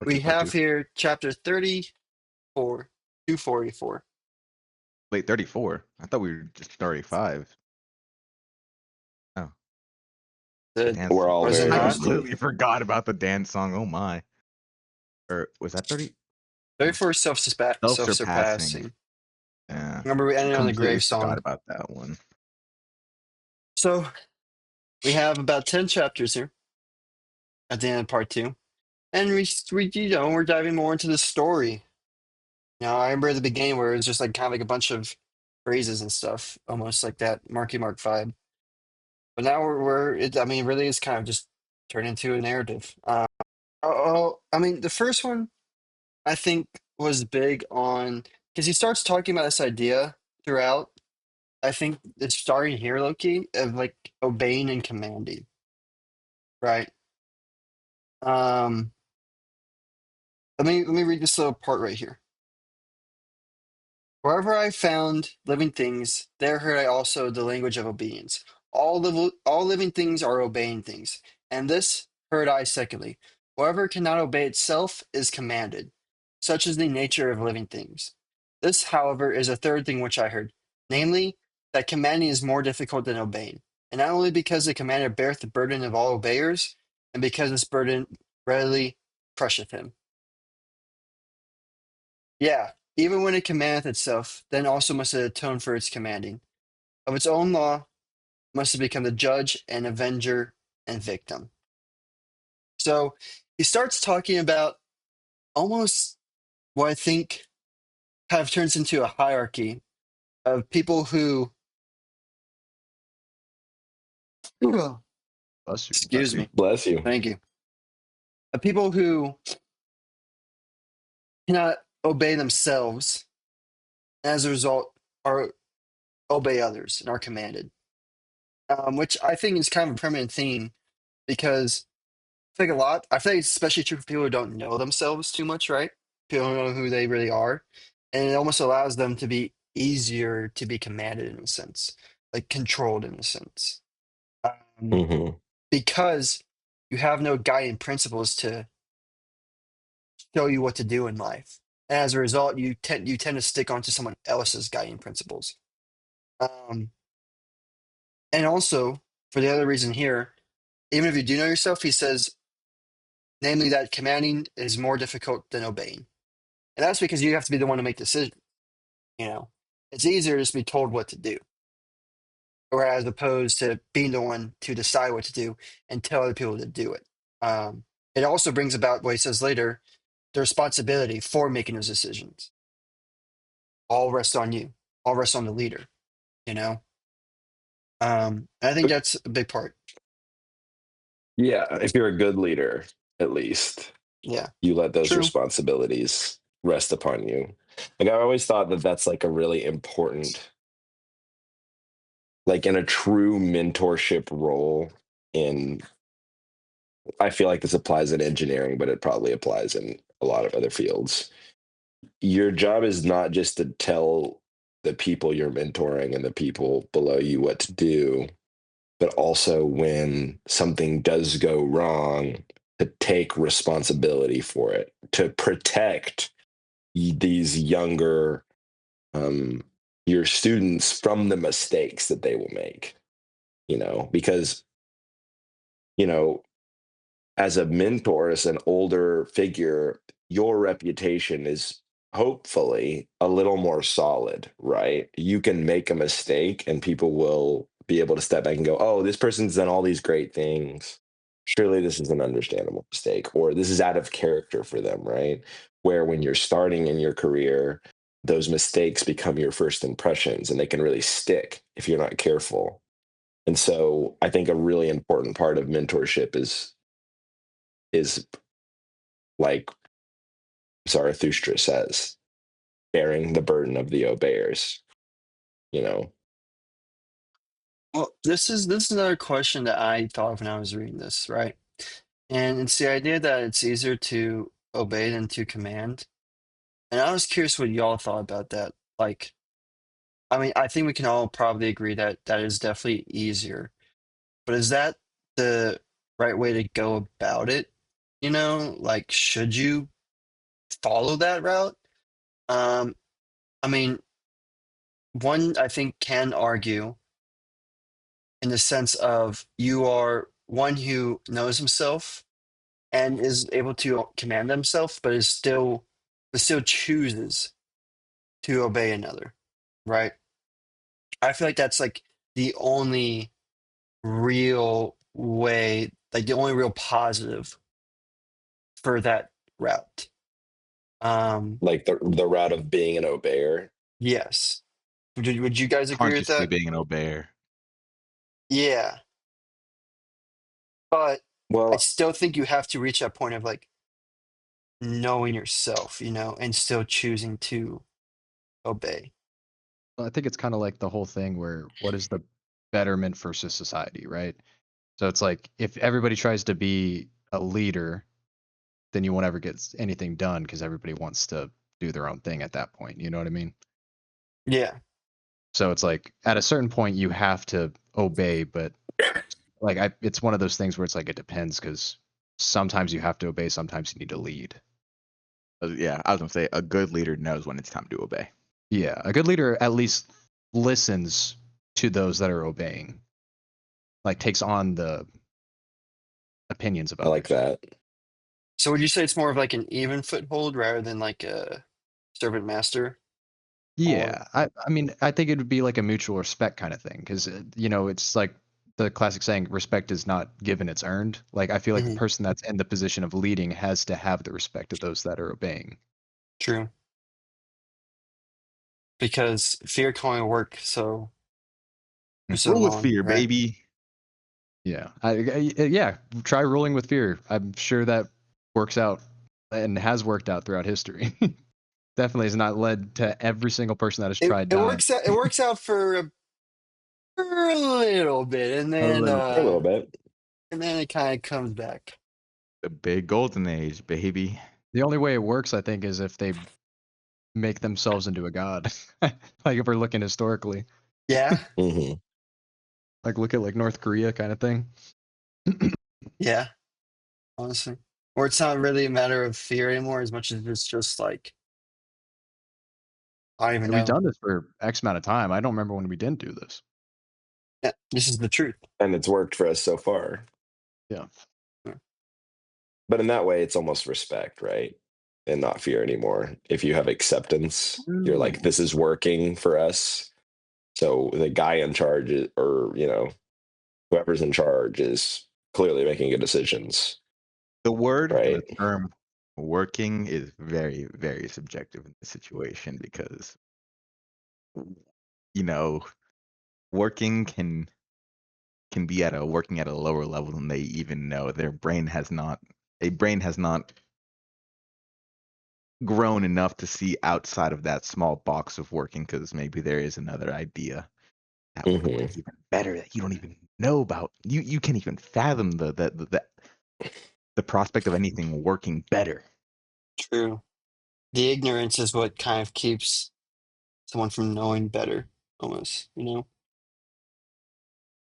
We Part have two. here chapter 34, 244. Wait, 34. I thought we were just 35. Oh, The, dance We're song. all was it very I not? rusty. completely forgot about the dance song. Oh my. Or was that 30? 34 is Self-surpassing. self-surpassing. Yeah. Remember, we ended on the Completely grave forgot song. about that one. So we have about 10 chapters here at the end of part two. And we're diving more into the story. Now, I remember at the beginning where it was just like kind of like a bunch of phrases and stuff, almost like that Marky Mark vibe. But now I mean, really it's kind of just turned into a narrative. I mean, the first one I think was big on, because he starts talking about this idea throughout. I think it's starting here, Loki, of like obeying and commanding, right? Um, let me read this little part right here. Wherever I found living things, there heard I also the language of obedience. All living things are obeying things, and this heard I secondly. Whatever cannot obey itself is commanded. Such is the nature of living things. This, however, is a third thing which I heard, namely, that commanding is more difficult than obeying, and not only because the commander beareth the burden of all obeyers, and because this burden readily crusheth him. Yeah, even when it commandeth itself, then also must it atone for its commanding. Of its own law must it become the judge and avenger and victim. So he starts talking about almost what I think kind of turns into a hierarchy of people who, Bless you. excuse me, Bless you. thank you, of people who cannot obey themselves, and as a result, are obey others and are commanded, which I think is kind of a permanent theme because I feel like a lot. I feel like it's especially true for people who don't know themselves too much, right? People don't know who they really are, and it almost allows them to be easier to be commanded in a sense, like controlled in a sense, um, Hmm. because you have no guiding principles to show you what to do in life, and as a result, you tend to stick onto someone else's guiding principles. Um, and also for the other reason here, even if you do know yourself, he says, namely that commanding is more difficult than obeying. And that's because you have to be the one to make decisions. You know, it's easier to just be told what to do, or as opposed to being the one to decide what to do and tell other people to do it. It also brings about what he says later, the responsibility for making those decisions. All rests on you. All rests on the leader. You know, I think that's a big part. Yeah, if you're a good leader, at least Yeah, you let those true. responsibilities rest upon you. Like I always thought that that's like a really important like in a true mentorship role in, I feel like this applies in engineering, but it probably applies in a lot of other fields. Your job is not just to tell the people you're mentoring and the people below you what to do, but also when something does go wrong, to take responsibility for it, to protect these younger, um, your students from the mistakes that they will make, because, you know, as a mentor, as an older figure, your reputation is hopefully a little more solid, right? You can make a mistake and people will be able to step back and go, oh, this person's done all these great things. Surely this is an understandable mistake, or this is out of character for them, right? Where when you're starting in your career, those mistakes become your first impressions and they can really stick if you're not careful. And so I think a really important part of mentorship is like Zarathustra says, bearing the burden of the obeyers, you know. Well, this is another question that I thought of when I was reading this, right? And it's the idea that it's easier to obey than to command. And I was curious what y'all thought about that. Like, I mean, I think we can all probably agree that that is definitely easier. But is that the right way to go about it? Like, should you follow that route? Um, I mean, one I think can argue in the sense of you are one who knows himself and is able to command himself, but still chooses to obey another, right? I feel like that's like the only real way, like the only real positive for that route. Like the route of being an obeyer. Yes. Would you guys agree with Consciously that? being an obeyer. Yeah, but I Well, still think you have to reach that point of like knowing yourself, and still choosing to obey. I think it's kind of like the whole thing where what is the betterment for society, right? So it's like if everybody tries to be a leader, then you won't ever get anything done because everybody wants to do their own thing at that point. You know what I mean? Yeah. So it's like at a certain point you have to obey, but like it's one of those things where it's like it depends because sometimes you have to obey, sometimes you need to lead. Yeah, I was gonna say a good leader knows when it's time to obey. Yeah, a good leader at least listens to those that are obeying, like takes on the opinions of I like others. that. So would you say it's more of like an even foothold rather than like a servant master? Or Yeah, I mean, I think it would be like a mutual respect kind of thing because it's like the classic saying, respect is not given, it's earned. Like I feel like the Mhm, person that's in the position of leading has to have the respect of those that are obeying. true. Because fear can only work for so Rule with long, fear, right? baby. Yeah, yeah. Try ruling with fear. I'm sure that works out and has worked out throughout history. Definitely has not led to every single person that has It tried it dying. works out it works out for a little bit, and A then little For a uh little bit. and then it kind of comes back. The big golden age, baby. The only way it works, I think, is if they make themselves into a god. Like if we're looking historically, Yeah, Hmm. like look at like North Korea kind of thing. yeah, honestly. Or it's not really a matter of fear anymore as much as it's just like I don't even And we've know. done this for X amount of time. I don't remember when we didn't do this. Yeah, this is the truth. And it's worked for us so far. Yeah. Yeah. But in that way, it's almost respect, right? And not fear anymore. If you have acceptance, you're like, Ooh. this is working for us. So the guy in charge or, whoever's in charge is clearly making good decisions, The word and the right? term working is very, very subjective in this situation because, you know, working can be working at a lower level than they even know. A brain has not grown enough to see outside of that small box of working because maybe there is another idea that would Hmm. work even better that you don't even know about. You can't even fathom the prospect of anything working better. True. The ignorance is what kind of keeps someone from knowing better, almost, you know?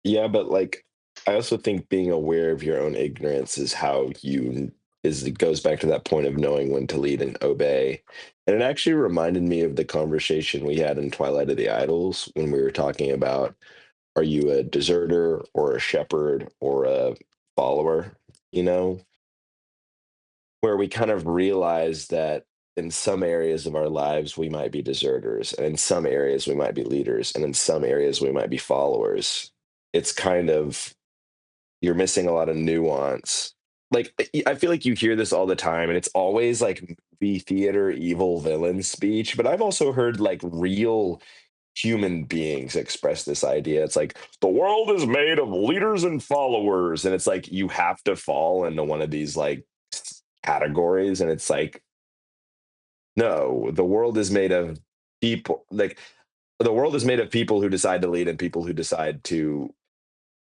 Yeah, but like I also think being aware of your own ignorance is how you is it goes back to that point of knowing when to lead and obey. And it actually reminded me of the conversation we had in Twilight of the Idols when we were talking about, are you a deserter or a shepherd or a follower? You know, where we kind of realize that in some areas of our lives we might be deserters, and in some areas we might be leaders, and in some areas we might be followers. It's kind of, you're missing a lot of nuance. Like I feel like you hear this all the time, and it's always like movie theater evil villain speech. But I've also heard like real human beings express this idea. It's like the world is made of leaders and followers, and it's like you have to fall into one of these like categories, and it's like no, the world is made of people. Like the world is made of people who decide to lead and people who decide to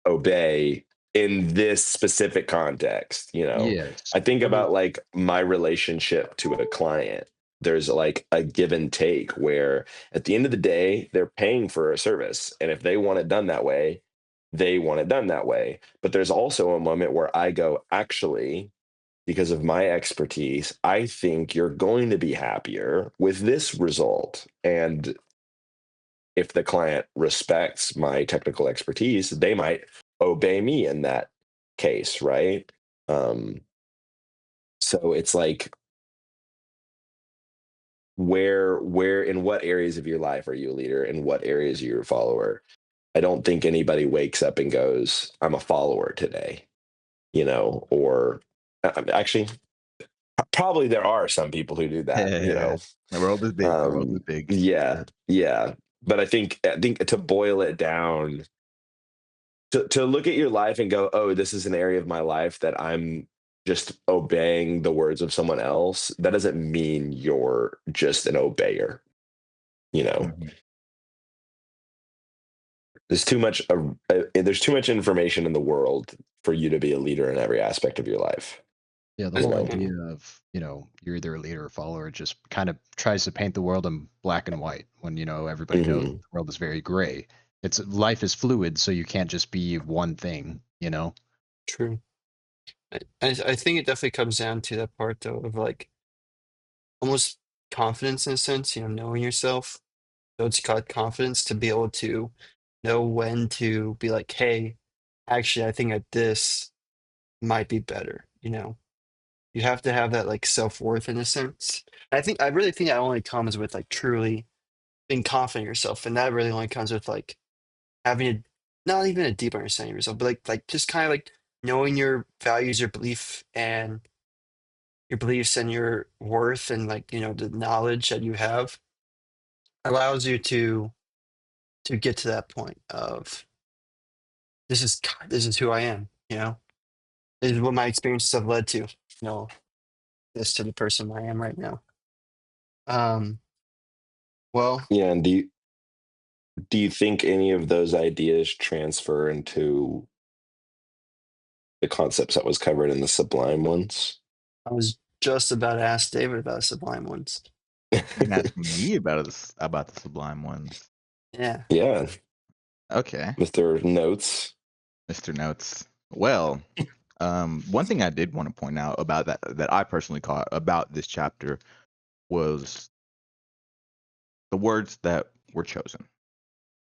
obey in this specific context. Yes. I think Mhm. about like my relationship to a client. There's like a give and take where at the end of the day they're paying for a service, and if they want it done that way, they want it done that way. But there's also a moment where I go, actually, because of my expertise, I think you're going to be happier with this result. And if the client respects my technical expertise, they might obey me in that case, right? Um, so it's like, where in what areas of your life are you a leader? In what areas are you a follower? I don't think anybody wakes up and goes, I'm a follower today, or actually, probably there are some people who do that. The world is big. The world is big. Yeah, yeah. But I think to boil it down, to look at your life and go, oh, this is an area of my life that I'm just obeying the words of someone else, that doesn't mean you're just an obeyer. You know, Mhm. there's too much information in the world for you to be a leader in every aspect of your life. Yeah, the In You whole my know, idea opinion. of, you're either a leader or follower just kind of tries to paint the world in black and white when, everybody knows hmm the world is very gray. It's life is fluid, so you can't just be one thing. True. I think it definitely comes down to that part, though, of like almost confidence in a sense, knowing yourself. So it's got confidence to be able to know when to be like, hey, actually, I think that this might be better, You have to have that like self-worth in a sense. I really think that only comes with like truly being confident in yourself. And that really only comes with like having a not even a deep understanding of yourself, but like just kind of like knowing your values, your belief and your beliefs and your worth and like, the knowledge that you have allows you to get to that point of this is who I am, This is what my experiences have led to, this to the person I am right now. Um, well, yeah. And do you think any of those ideas transfer into the concepts that was covered in the Sublime ones? I was just about to ask David about Sublime ones. You're asking me about the sublime ones. Yeah. Yeah, Okay, Mr. Notes. Mr. Notes. Well, one thing I did want to point out about that I personally caught about this chapter was the words that were chosen.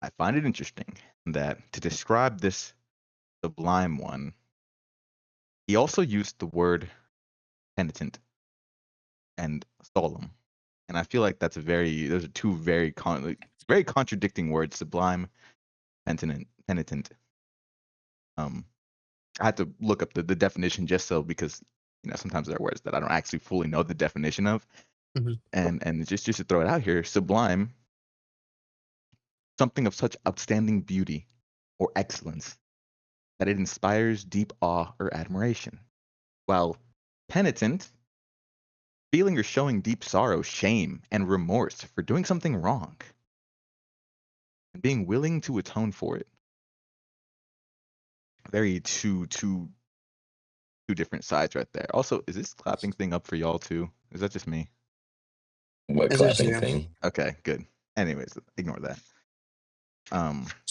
I find it interesting that to describe this sublime one, he also used the word penitent and solemn. And I feel like those are two very contradicting words, sublime, penitent. Um, I had to look up the definition just so because sometimes there are words that I don't actually fully know the definition of, Mhm. and just to throw it out here, sublime, something of such outstanding beauty or excellence that it inspires deep awe or admiration, while penitent, feeling or showing deep sorrow, shame, and remorse for doing something wrong. and being willing to atone for it. Very two different sides right there. Also, is this clapping thing up for y'all too? Is that just me? What Is it clapping you? thing? Okay, good. Anyways, ignore that.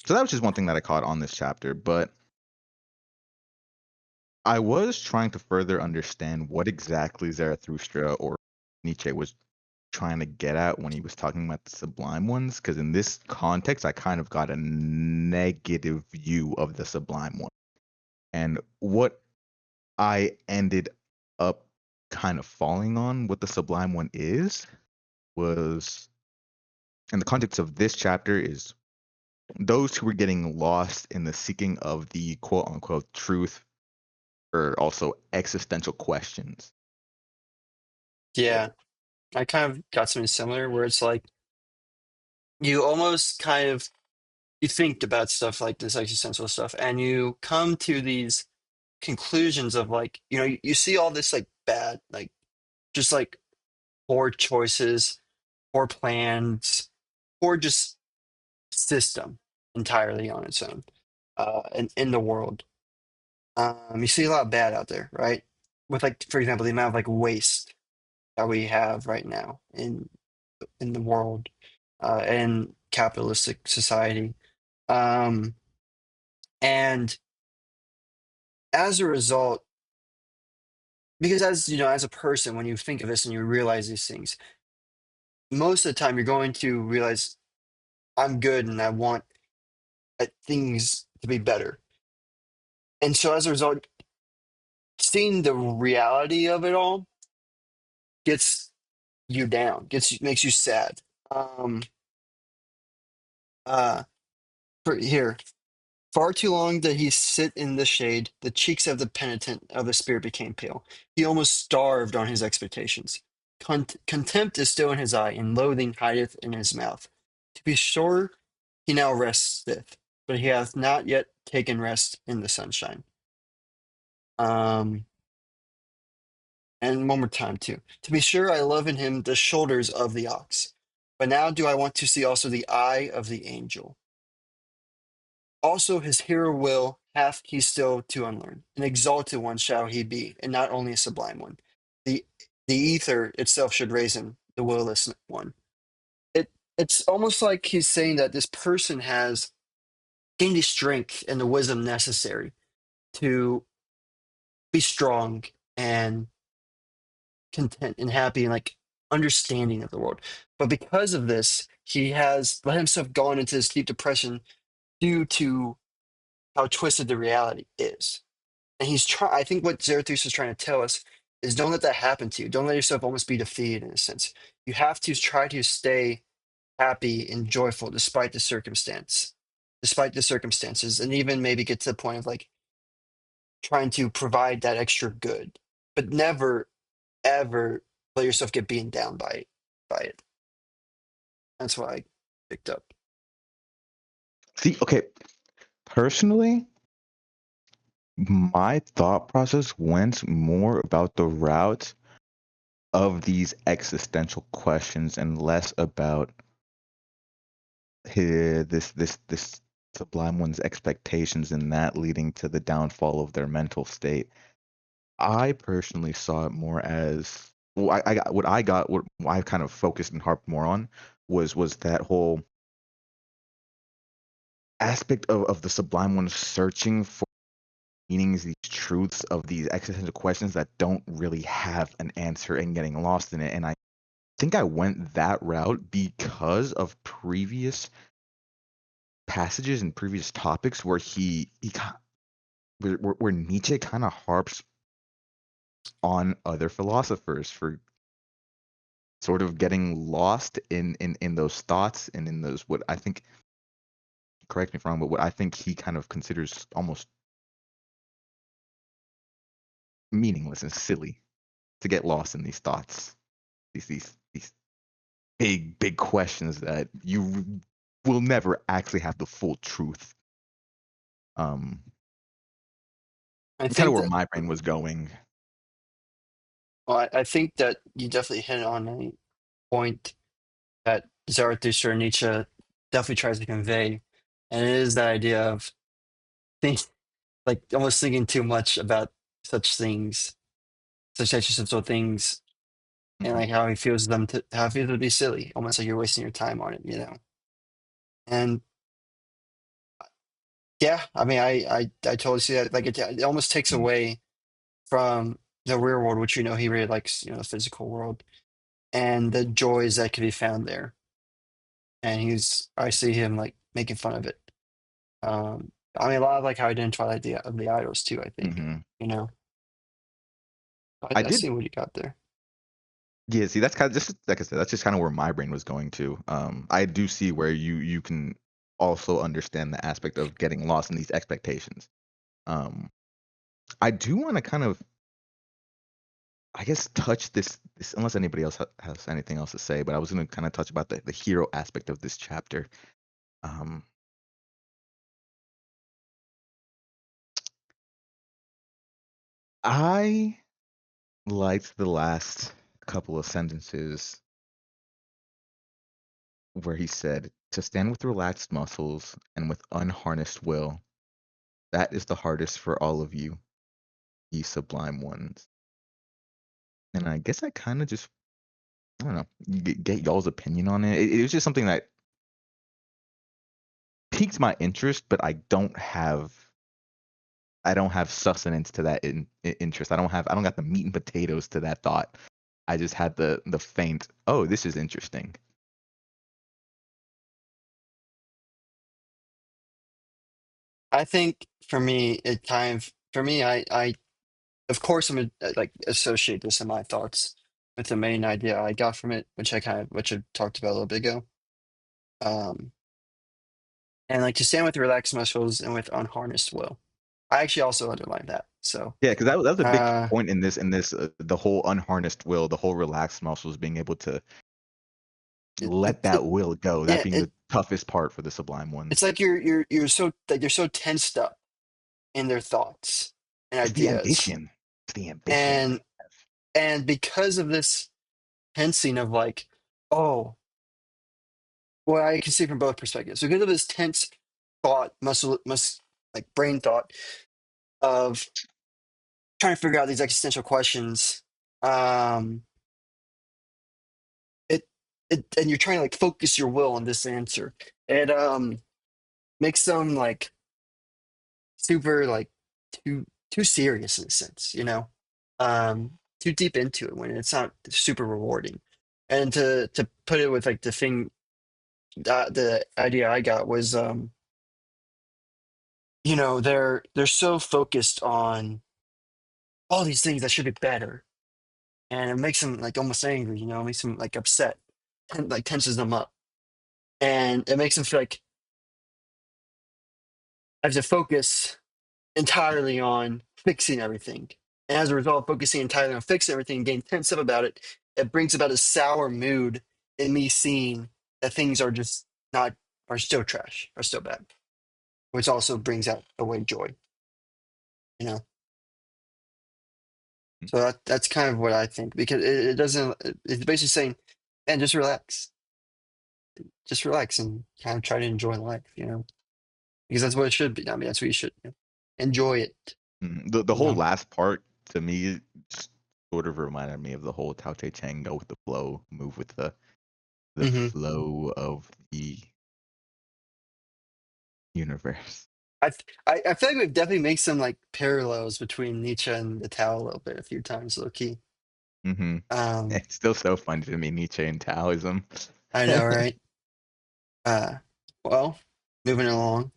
So that was just one thing that I caught on this chapter, but I was trying to further understand what exactly Zarathustra or Nietzsche was trying to get at when he was talking about the sublime ones, because in this context, I kind of got a negative view of the sublime one. And what I ended up kind of falling on, what the sublime one is, was in the context of this chapter, is those who were getting lost in the seeking of the quote unquote truth, or also existential questions. Yeah, I kind of got something similar where it's like you almost kind of you think about stuff like this existential stuff, and you come to these conclusions of like you see all this like bad like just like poor choices, poor plans, poor just system entirely on its own, in the world. You see a lot of bad out there, right? With like, for example, the amount of like waste that we have right now in the world, in capitalistic society, um, and as a result, because as a person, when you think of this and you realize these things, most of the time you're going to realize I'm good and I want things to be better. And so as a result, seeing the reality of it all gets you down, makes you sad. Um, uh, here, far too long did he sit in the shade. The cheeks of the penitent of the spirit became pale. He almost starved on his expectations. Contempt is still in his eye, and loathing hideth in his mouth. To be sure, he now resteth, but he hath not yet taken rest in the sunshine. Um, and one more time too. To be sure, I love in him the shoulders of the ox, but now do I want to see also the eye of the angel. Also his hero will hath he still to unlearn. An exalted one shall he be, and not only a sublime one. The the ether itself should raise him, the willless one. It's almost like he's saying that this person has gained the strength and the wisdom necessary to be strong and content and happy and like understanding of the world. But because of this, he has let himself go into this deep depression due to how twisted the reality is. And he's trying, I think what Zarathustra is trying to tell us is don't let that happen to you. Don't let yourself almost be defeated in a sense. You have to try to stay happy and joyful despite the circumstances, and even maybe get to the point of like trying to provide that extra good, but never ever let yourself get beaten down by it. That's what I picked up. See, okay, personally, my thought process went more about the route of these existential questions and less about this sublime one's expectations and that leading to the downfall of their mental state. I personally saw it more as well, what I kind of focused and harped more on was that whole aspect of the sublime one searching for meanings, these truths of these existential questions that don't really have an answer and getting lost in it. And I think I went that route because of previous passages and previous topics where where Nietzsche kind of harps on other philosophers for sort of getting lost in those thoughts and in those, what I think, correct me if I'm wrong, but what I think he kind of considers almost meaningless and silly to get lost in these thoughts, these big questions that you will never actually have the full truth. I Kind of think where that my brain was going. well, I think that you definitely hit on a point that Zarathustra and Nietzsche definitely tries to convey, and it is that idea of think like almost thinking too much about such things, such existential things, and Mhm. like how he feels them to how he feels to be silly, almost like you're wasting your time on it, you know. And yeah, I mean, I totally see that. Like it almost takes Mm. away from the real world, which he really likes, the physical world, and the joys that can be found there. And I see him like making fun of it. I mean, a lot of like how I identify the idea of the idols too. I think, Mhm. you know, I I did. see what you got there. Yeah, see, that's kind of just like I said. That's just kind of where my brain was going to. I do see where you can also understand the aspect of getting lost in these expectations. Um, I do want to kind of, I guess, touch this unless anybody else has anything else to say. But I was going to kind of touch about the hero aspect of this chapter. Um, I liked the last couple of sentences where he said, "To stand with relaxed muscles and with unharnessed will, that is the hardest for all of you, ye sublime ones." And I guess I kind of just, I don't know, get y'all's opinion on it. It was just something that piqued my interest, but I don't have sustenance to that interest. I don't got the meat and potatoes to that thought. I just had the faint, oh, this is interesting. I think for me, it kind of for me, I of course I'm gonna like associate this in my thoughts with the main idea I got from it, which I talked about a little bit ago. Um, and like to stand with relaxed muscles and with unharnessed will. I actually also underlined that. So, Yeah, because that was a big uh, point in this the whole unharnessed will, the whole relaxed muscles being able to let that will go, that yeah, being the toughest part for the sublime it's ones. like you're so like you're so tensed up in their thoughts and It's the ideas, ambition. It's the ambition that and because of this tensing of like, oh, well, I can see from both perspectives. So because of this tense thought, like brain thought of trying to figure out these existential questions, um, it and you're trying to like focus your will on this answer. It makes them like super like too serious in a sense, too deep into it when it's not super rewarding. And to put it with like the idea I got was they're so focused on all these things that should be better, and it makes them like almost angry, it makes them like upset, and like tenses them up, and it makes them feel like I have to focus entirely on fixing everything. And as a result, focusing entirely on fixing everything and getting tense up about it, it brings about a sour mood in me seeing that things are just not, are still trash, are still bad, which also brings out away joy, you know? So that's kind of what I think because it doesn't, it's basically saying, man, just relax and kind of try to enjoy life, because that's what it should be. I mean, that's what you should enjoy it, The you whole know? last part to me just sort of reminded me of the whole Tao Te Ching, go with the flow, move with the hmm flow of the universe. I feel like we've definitely made some like parallels between Nietzsche and the Tao a little bit a few times, low key. Hmm. Um, It's still so funny to me, Nietzsche and Taoism. I know, right? Uh, well, moving along,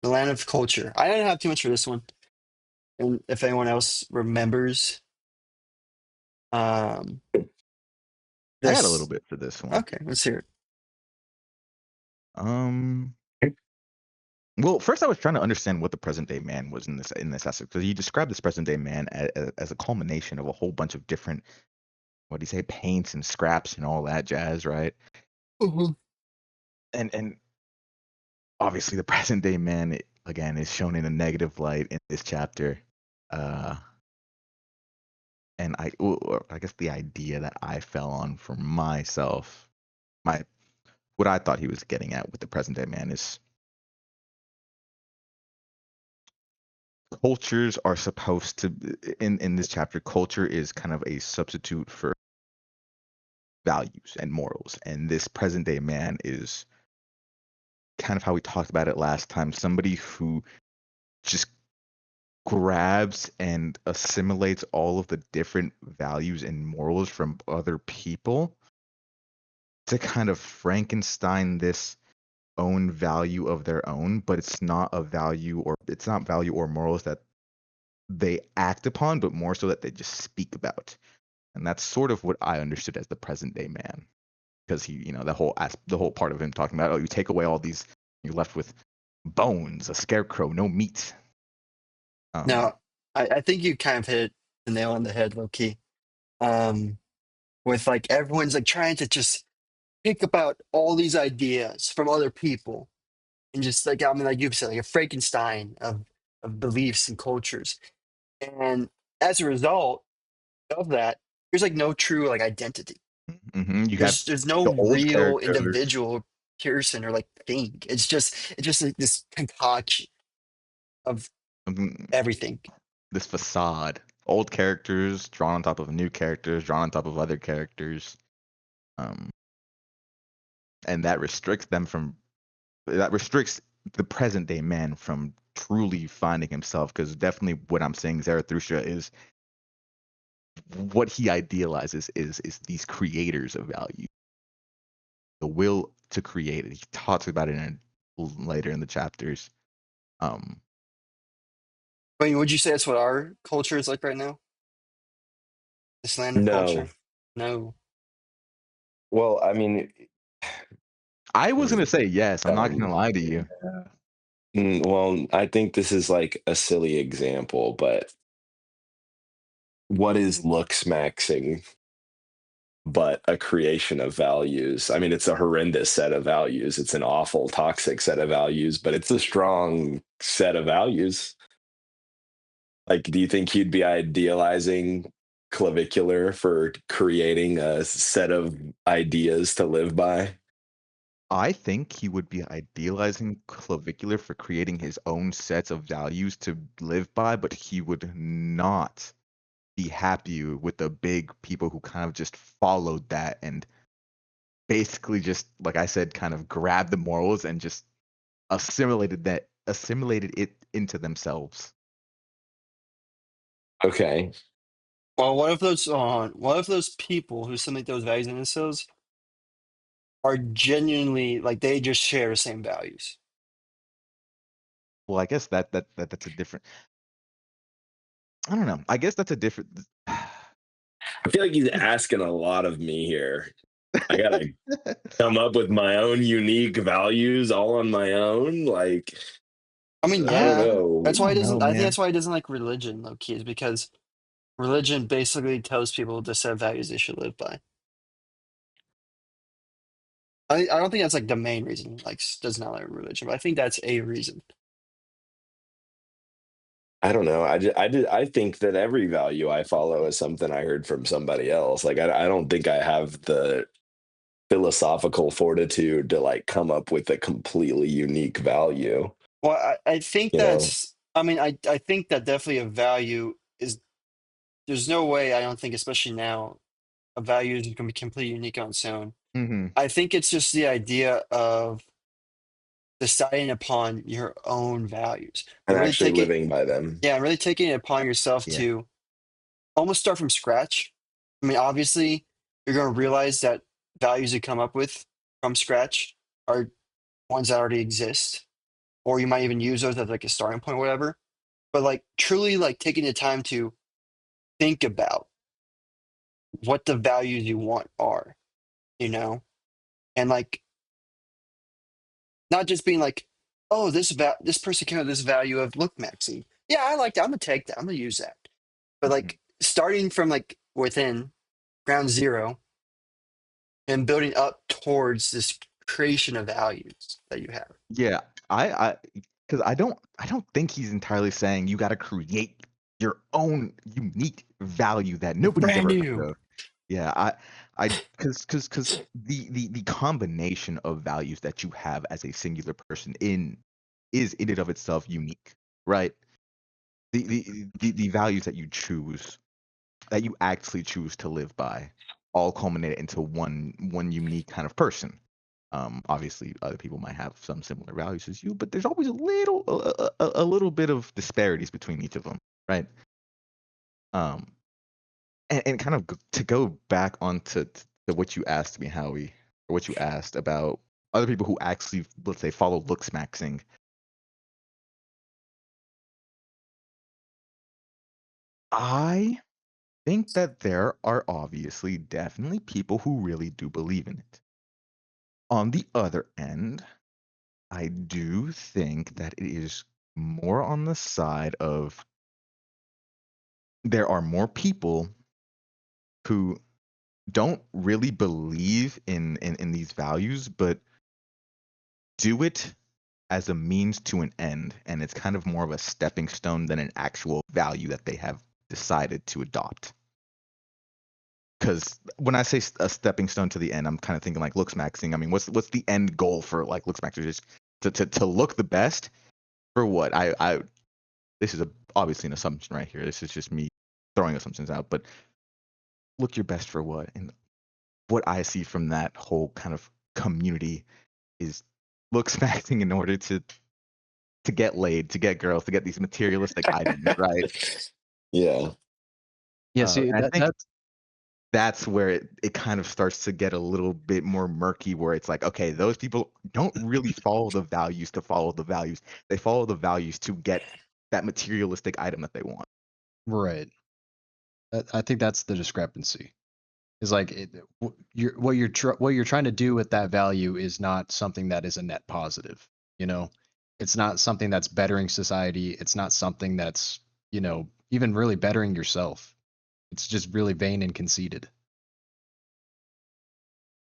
the land of culture. I don't have too much for this one, and if anyone else remembers, um, I got a little this. bit for this one. Okay, let's hear it. Um, well, first I was trying to understand what the present day man was in this aspect because he described this present day man as a culmination of a whole bunch of different, what do you say, paints and scraps and all that jazz, right? Mhm. And obviously the present day man again is shown in a negative light in this chapter. Uh, and or I guess the idea that I fell on for myself, my what I thought he was getting at with the present day man is cultures are supposed to in this chapter, culture is kind of a substitute for values and morals. And this present day man is kind of how we talked about it last time, somebody who just grabs and assimilates all of the different values and morals from other people to kind of Frankenstein this own value of their own, but it's not a value or it's not value or morals that they act upon, but more so that they just speak about. And that's sort of what I understood as the present day man. Because he, the whole part of him talking about, oh, you take away all these, you're left with bones, a scarecrow, no meat. Now, I think you kind of hit the nail on the head, low key. With like everyone's like trying to just pick about all these ideas from other people and just like I mean, like you said, like a Frankenstein of beliefs and cultures. And as a result of that, there's like no true like identity. You have There's no the old real characters, individual person or like thing. It's just like this concoction of mhm, everything. this facade, old characters drawn on top of new characters, drawn on top of other characters, um, and that restricts the present day man from truly finding himself. Because definitely, what I'm saying, Zarathustra is what he idealizes is these creators of value, the will to create it. He talks about it later in the chapters. Um, I mean, would you say that's what our culture is like right now? The slander No. culture? No. Well, I mean, I was this is gonna say yes. I'm not gonna dumb. lie to you. Well, I think this is like a silly example, but what is looks maxing but a creation of values? I mean, it's a horrendous set of values. It's an awful, toxic set of values, but it's a strong set of values. Like, do you think he'd be idealizing clavicular for creating a set of ideas to live by? I think he would be idealizing clavicular for creating his own sets of values to live by, but he would not be happy with the big people who kind of just followed that and basically just, like I said, kind of grabbed the morals and just assimilated it into themselves. Okay. Well, what if those people who submit those values in themselves are genuinely like they just share the same values? Well, I guess that's a different. I don't know. I guess that's a different. I feel like he's asking a lot of me here. I gotta come up with my own unique values all on my own. Like, I mean, I don't yeah. I That's know. why he don't know, doesn't. I think man. that's why he doesn't like religion, low key, is because religion basically tells people the set of values they should live by. I don't think that's like the main reason. Like, does not like religion, but I think that's a reason. I don't know. I think that every value I follow is something I heard from somebody else. Like, I don't think I have the philosophical fortitude to like come up with a completely unique value. Well, I think You know, that's. I mean, I think that definitely a value is. There's no way. I don't think, especially now, a value is going to be completely unique on its own. Hmm. I think it's just the idea of deciding upon your own values. Like and really actually taking, living by them. yeah, really taking it upon yourself Yeah. to almost start from scratch. I mean, obviously, you're going to realize that values you come up with from scratch are ones that already exist, or you might even use those as like a starting point, or whatever. But like truly, like taking the time to think about what the values you want are, you know, and like not just being like, oh, this person came up with this value of look maxi. Yeah, I like that. I'm gonna take that. I'm gonna use that. But Hmm. like starting from like within ground zero and building up towards this creation of values that you have. Yeah, because I don't think he's entirely saying you got to create your own unique value that nobody's Brand ever heard new. of. Yeah, because the combination of values that you have as a singular person is in and of itself unique, right? The values that you choose, that you actually choose to live by, all culminate into one unique kind of person. Obviously, other people might have some similar values as you, but there's always a little bit of disparities between each of them, right? Um, and kind of to go back onto to what you asked me, Howie, or what you asked about other people who actually, let's say, follow looks maxing. I think that there are obviously definitely people who really do believe in it. On the other end, I do think that it is more on the side of there are more people who don't really believe in these values, but do it as a means to an end, and it's kind of more of a stepping stone than an actual value that they have decided to adopt. Because when I say a stepping stone to the end, I'm kind of thinking like looks maxing. I mean, what's the end goal for like looks maxing? Just to look the best for what? I this is obviously an assumption right here. This is just me throwing assumptions out, but look your best for what? And what I see from that whole kind of community is looks maxing in order to get laid, to get girls, to get these materialistic items, right? Yeah. Yeah, see And I that think that's that's where it kind of starts to get a little bit more murky, where it's like, okay, those people don't really follow the values to follow the values. They follow the values to get that materialistic item that they want. right. I think that's the discrepancy. Is like what you're trying to do with that value is not something that is a net positive. You know, it's not something that's bettering society. It's not something that's even really bettering yourself. It's just really vain and conceited.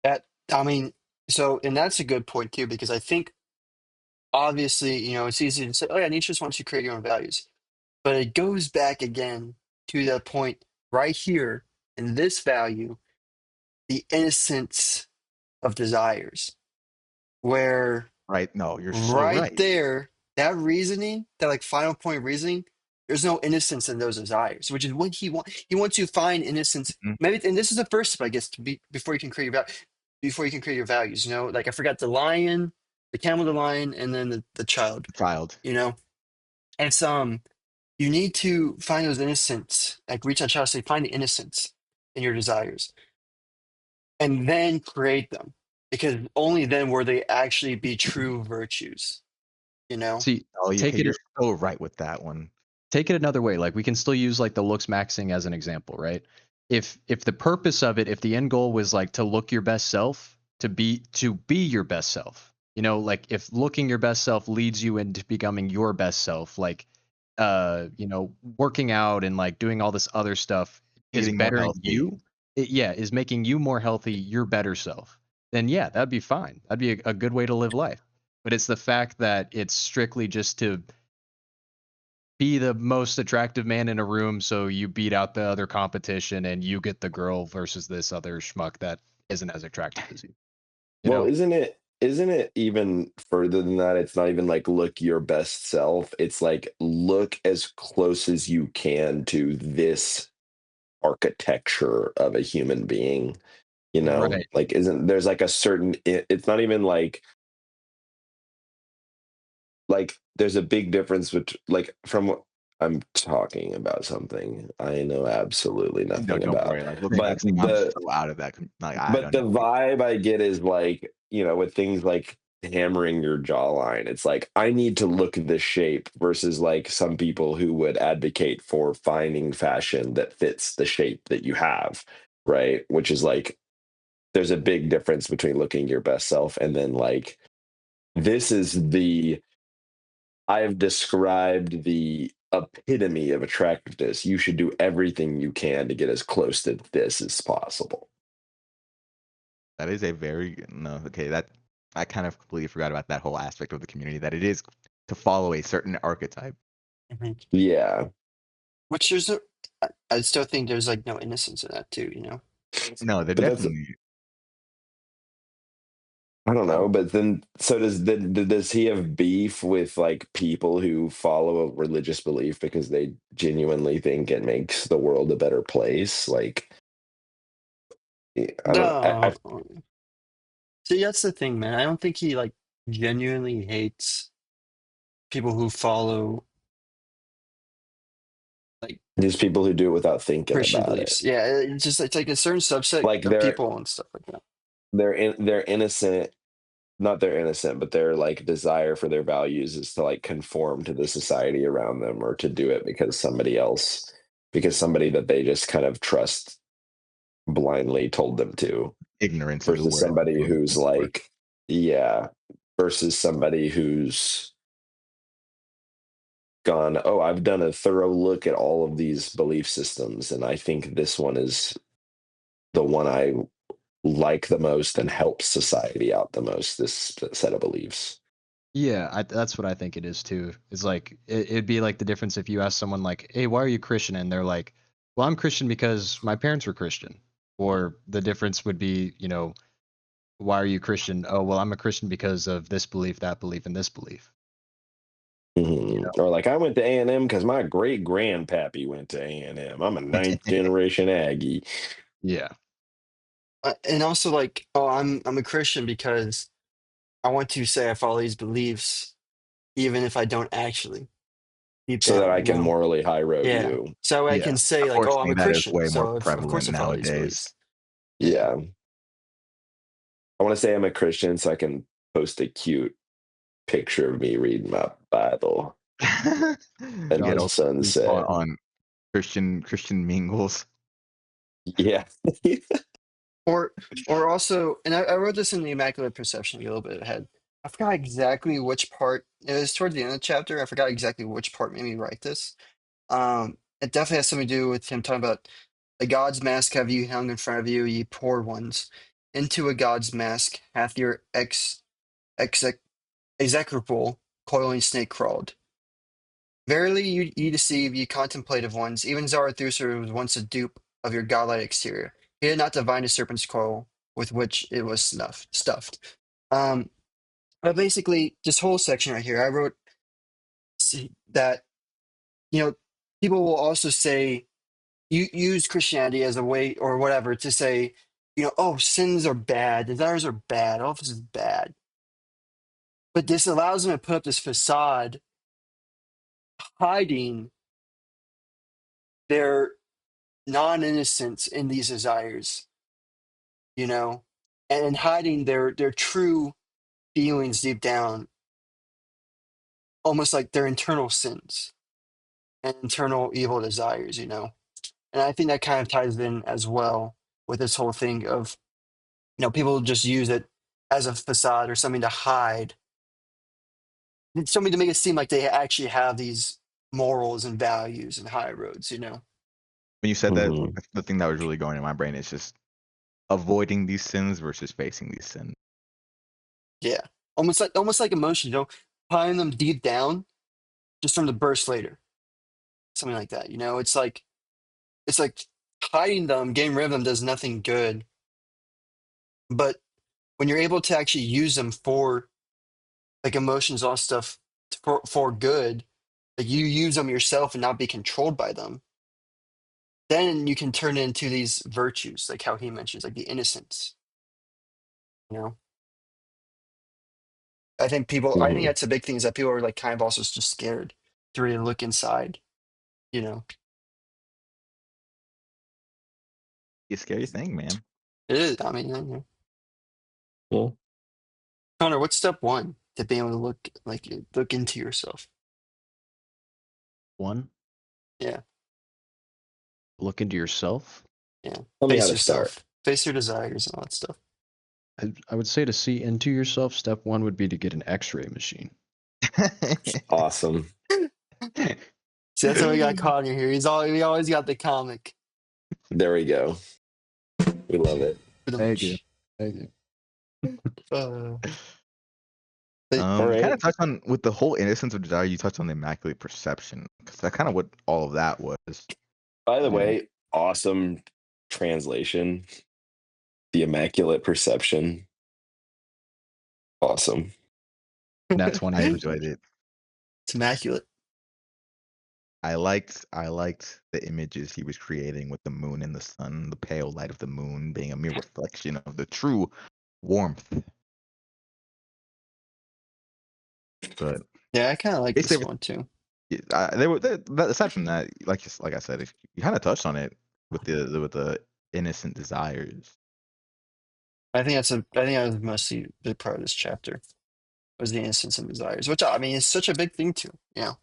That I mean, so and that's a good point too, because I think obviously, it's easy to say, oh yeah, Nietzsche just wants you to create your own values. But it goes back again to that point right here in this value, the innocence of desires, where Right? No, you're so right right. there, that reasoning, that like final point reasoning, there's no innocence in those desires, which is what he wants you to find innocence. Mhm. Maybe, and this is the first step, I guess, before you can create before you can create your values. Like I forgot the lion, the camel, the lion, and then the child. Child. You know, and it's you need to find those innocence, like reach out, child, say, find the innocence in your desires, and then create them, because only then will they actually be true virtues. You know. See, Oh, take okay, you're it so right with that one. take it another way. Like we can still use like the looks maxing as an example, right? If the purpose of it, if the end goal was like to look your best self, to be your best self, like if looking your best self leads you into becoming your best self, like working out and like doing all this other stuff is Eating more bettering healthy. you, yeah, is making you more healthy, your better self, then yeah, that'd be fine. That'd be a good way to live life. But it's the fact that it's strictly just to be the most attractive man in a room, so you beat out the other competition and you get the girl versus this other schmuck that isn't as attractive as you. You Well, know? isn't it even further than that? It's not even like look your best self. It's like look as close as you can to this architecture of a human being, Right. Like isn't there's like a certain it's not even like there's a big difference between like from what I'm talking about something I know absolutely No, nothing don't about. worry. Like looks But maxing, I'm so out of that. Like I but don't the know. vibe I get is like, with things like hammering your jawline, it's like I need to look this shape versus like some people who would advocate for finding fashion that fits the shape that you have, right? Which is like there's a big difference between looking your best self and then like this is the I have described the epitome of attractiveness. You should do everything you can to get as close to this as possible. That is a very no. Okay, that I kind of completely forgot about that whole aspect of the community. That it is to follow a certain archetype. Mhm. Yeah. Which I still think there's like no innocence in that too. No, they're But that's definitely. I don't know. But then, so does he have beef with like people who follow a religious belief because they genuinely think it makes the world a better place? Like, I don't. No. See, that's the thing, man. I don't think he like genuinely hates people who follow like These people who do it without thinking Christian about it, beliefs. Yeah, it's like a certain subset like of people and stuff like that. they're innocent. Not they're innocent, but their like desire for their values is to like conform to the society around them, or to do it because somebody that they just kind of trust blindly told them to, Ignorance is the versus word somebody I'm who's looking for. like, yeah, versus somebody who's gone, oh, I've done a thorough look at all of these belief systems, and I think this one is the one I like the most and helps society out the most, this set of beliefs. Yeah, that's what I think it is too. It's like it'd be like the difference if you ask someone like, "Hey, why are you Christian?" and they're like, "Well, I'm Christian because my parents were Christian." Or the difference would be, "Why are you Christian?" "Oh, well, I'm a Christian because of this belief, that belief, and this belief." You know? Or like, I went to A&M because my great grandpappy went to A&M. I'm a ninth generation Aggie. Yeah. And also like, oh, I'm a Christian because I want to say I follow these beliefs, even if I don't actually deep So that down, I can morally high road Yeah. you. So I Yeah. can say like, oh, I'm Unfortunately, a that is Christian. way more So of course prevalent I follow these nowadays. beliefs. Yeah. Yeah. I want to say I'm a Christian so I can post a cute picture of me reading my Bible at Get the all sunset. on Christian mingles. Yeah. Or also, and I wrote this in the Immaculate Perception a little bit ahead. I forgot exactly which part. It was towards the end of the chapter. I forgot exactly which part made me write this. It definitely has something to do with him talking about a god's mask have you hung in front of you, ye poor ones. Into a god's mask hath your execrable coiling snake crawled. Verily, ye deceive, ye contemplative ones. Even Zarathustra was once a dupe of your godlike exterior. He had not divined a serpent's coil with which it was stuffed. Um, but basically, this whole section right here, I wrote that, you know, people will also say, you use Christianity as a way or whatever to say, oh, sins are bad, desires are bad, all of this is bad. But this allows them to put up this facade hiding their non-innocence in these desires, you know, and hiding their true feelings deep down, almost like their internal sins and internal evil desires. And I think that kind of ties in as well with this whole thing of, people just use it as a facade or something to hide, something to make it seem like they actually have these morals and values and high roads. When you said that, Mhm. the thing that was really going in my brain is just avoiding these sins versus facing these sins. Yeah. Almost like emotion, hiding them deep down just from the burst later. Something like that. It's like hiding them, getting rid of them does nothing good. But when you're able to actually use them for like emotions, all stuff for good, like you use them yourself and not be controlled by them, then you can turn into these virtues, like how he mentions, like the innocence. You know, I think Mhm. that's a big thing is that people are like kind of also just scared to really look inside. You know, It's a scary thing, man. it is. I mean, Well, Connor, what's step one to being able to look into yourself? One, Yeah, look into yourself. yeah. tell me how Face to start. yourself, face your desires and all that stuff. I would say to see into yourself, step one would be to get an X-ray machine. Awesome. See, that's how we got Connor here. We always got the comic. There we go. We love it. Thank you. Ba-dum-tsh. Thank you. Uh, but All You kind right. of touched on with the whole innocence of desire. You touched on the immaculate perception because that's kind of what all of that was. By the Yeah. way, awesome translation. The immaculate perception. Awesome. That's when I I enjoyed it. It's immaculate. I liked the images he was creating with the moon and the sun, the pale light of the moon being a mere reflection of the true warmth. But Yeah, I kind of like basically, this one too. aside from that, like I said, you kind of touched on it with the innocent desires. I think that was mostly a big part of this chapter was the innocence and desires, which I mean is such a big thing too. Yeah,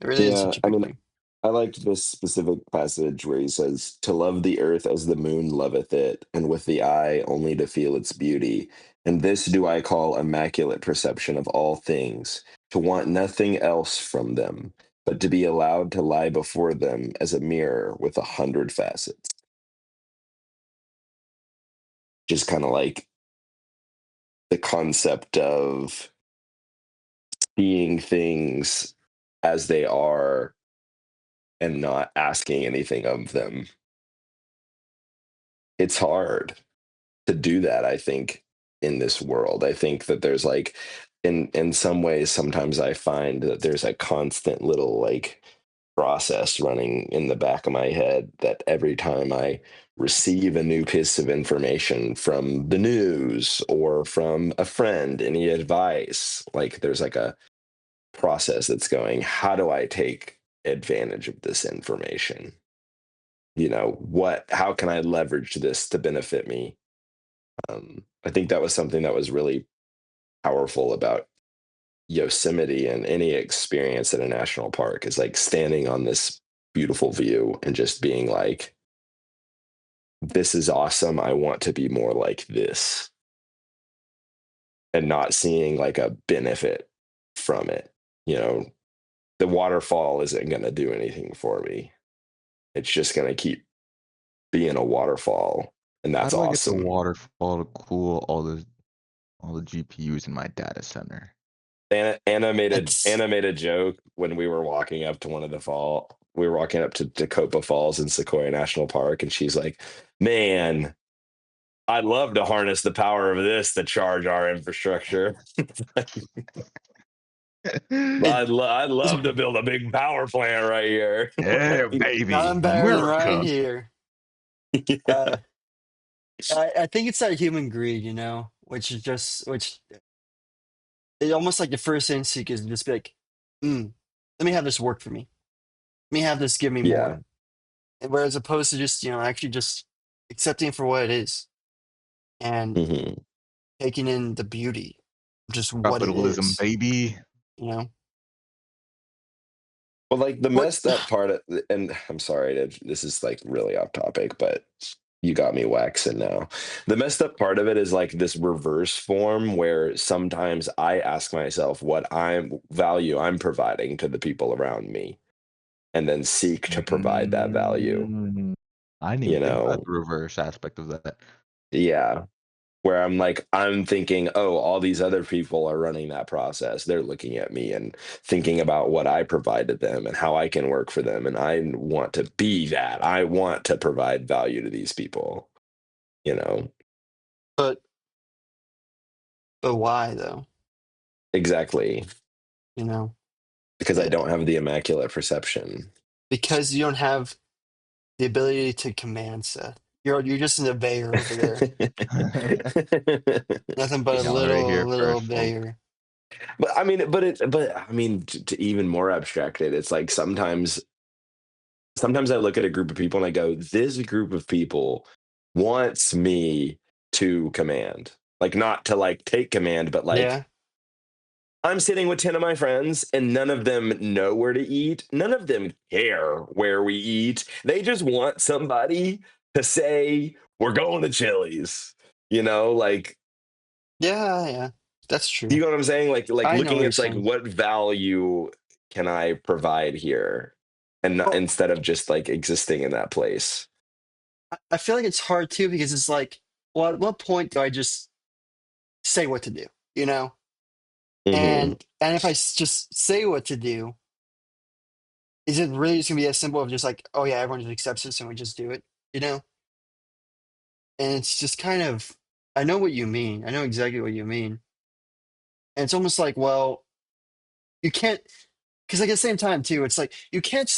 it really is Yeah, such a I big mean, thing. I liked this specific passage where he says, "To love the earth as the moon loveth it, and with the eye only to feel its beauty. And this do I call immaculate perception of all things, to want nothing else from them, but to be allowed to lie before them as a mirror with 100 facets." Just kind of like the concept of seeing things as they are and not asking anything of them. It's hard to do that, I think, in this world. I think that there's like in some ways sometimes I find that there's a constant little like process running in the back of my head that every time I receive a new piece of information from the news or from a friend, any advice, like there's like a process that's going, how do I take advantage of this information? How can I leverage this to benefit me? I think that was something that was really powerful about Yosemite and any experience at a national park is like standing on this beautiful view and just being like, this is awesome. I want to be more like this, and not seeing like a benefit from it. You know, the waterfall isn't going to do anything for me. It's just going to keep being a waterfall. And How that's do I get the awesome. waterfall to cool all the GPUs in my data center? Anna made a It's Anna made a joke when we were walking up to one of the fall. We were walking up to Dakota Falls in Sequoia National Park, and she's like, "Man, I'd love to harness the power of this to charge our infrastructure. it, I'd love to build a big power plant right here." Yeah, baby, nothing better than right America. here. Yeah. Uh, I think it's that human greed, which it almost like the first instinct is to just be like, let me have this work for me. Let me have this give me more. Yeah. And whereas opposed to just, actually just accepting it for what it is and hmm taking in the beauty of just what it Capitalism, is, baby. you know? Well, like the What messed up part of, and I'm sorry, this is like really off topic, but you got me waxing now. The messed up part of it is like this reverse form where sometimes I ask myself what I'm providing to the people around me, and then seek to provide that value, Mm, I didn't you even think about know? the reverse aspect of that. Yeah. Where I'm thinking, oh, all these other people are running that process. They're looking at me and thinking about what I provided them and how I can work for them. And I want to be that. I want to provide value to these people, you know? but but why though? Exactly. You know? Because I Uh, don't have the immaculate perception. because you don't have the ability to command Seth. You're just an obeyer over there. Nothing but a Y'all heard it here little first, folks. obeyer. but I mean, to even more abstract it, it's like sometimes I look at a group of people and I go, this group of people wants me to command. Like not to like take command, but like Yeah. I'm sitting with 10 of my friends and none of them know where to eat. None of them care where we eat. They just want somebody to say, we're going to Chili's. Like, Yeah, yeah. That's do you true. know what I'm saying? Like I know looking what you're at like saying. what value can I provide here? And not, Well, instead of just like existing in that place. I feel like it's hard too because it's like, well, at what point do I just say what to do? You know? hmm And if I just say what to do, is it really just gonna be as simple of just like, oh yeah, everyone just accepts this and we just do it? You know? And it's just kind of, I know what you mean. I know exactly what you mean. And it's almost like, well, you can't, because like at the same time too, it's like you can't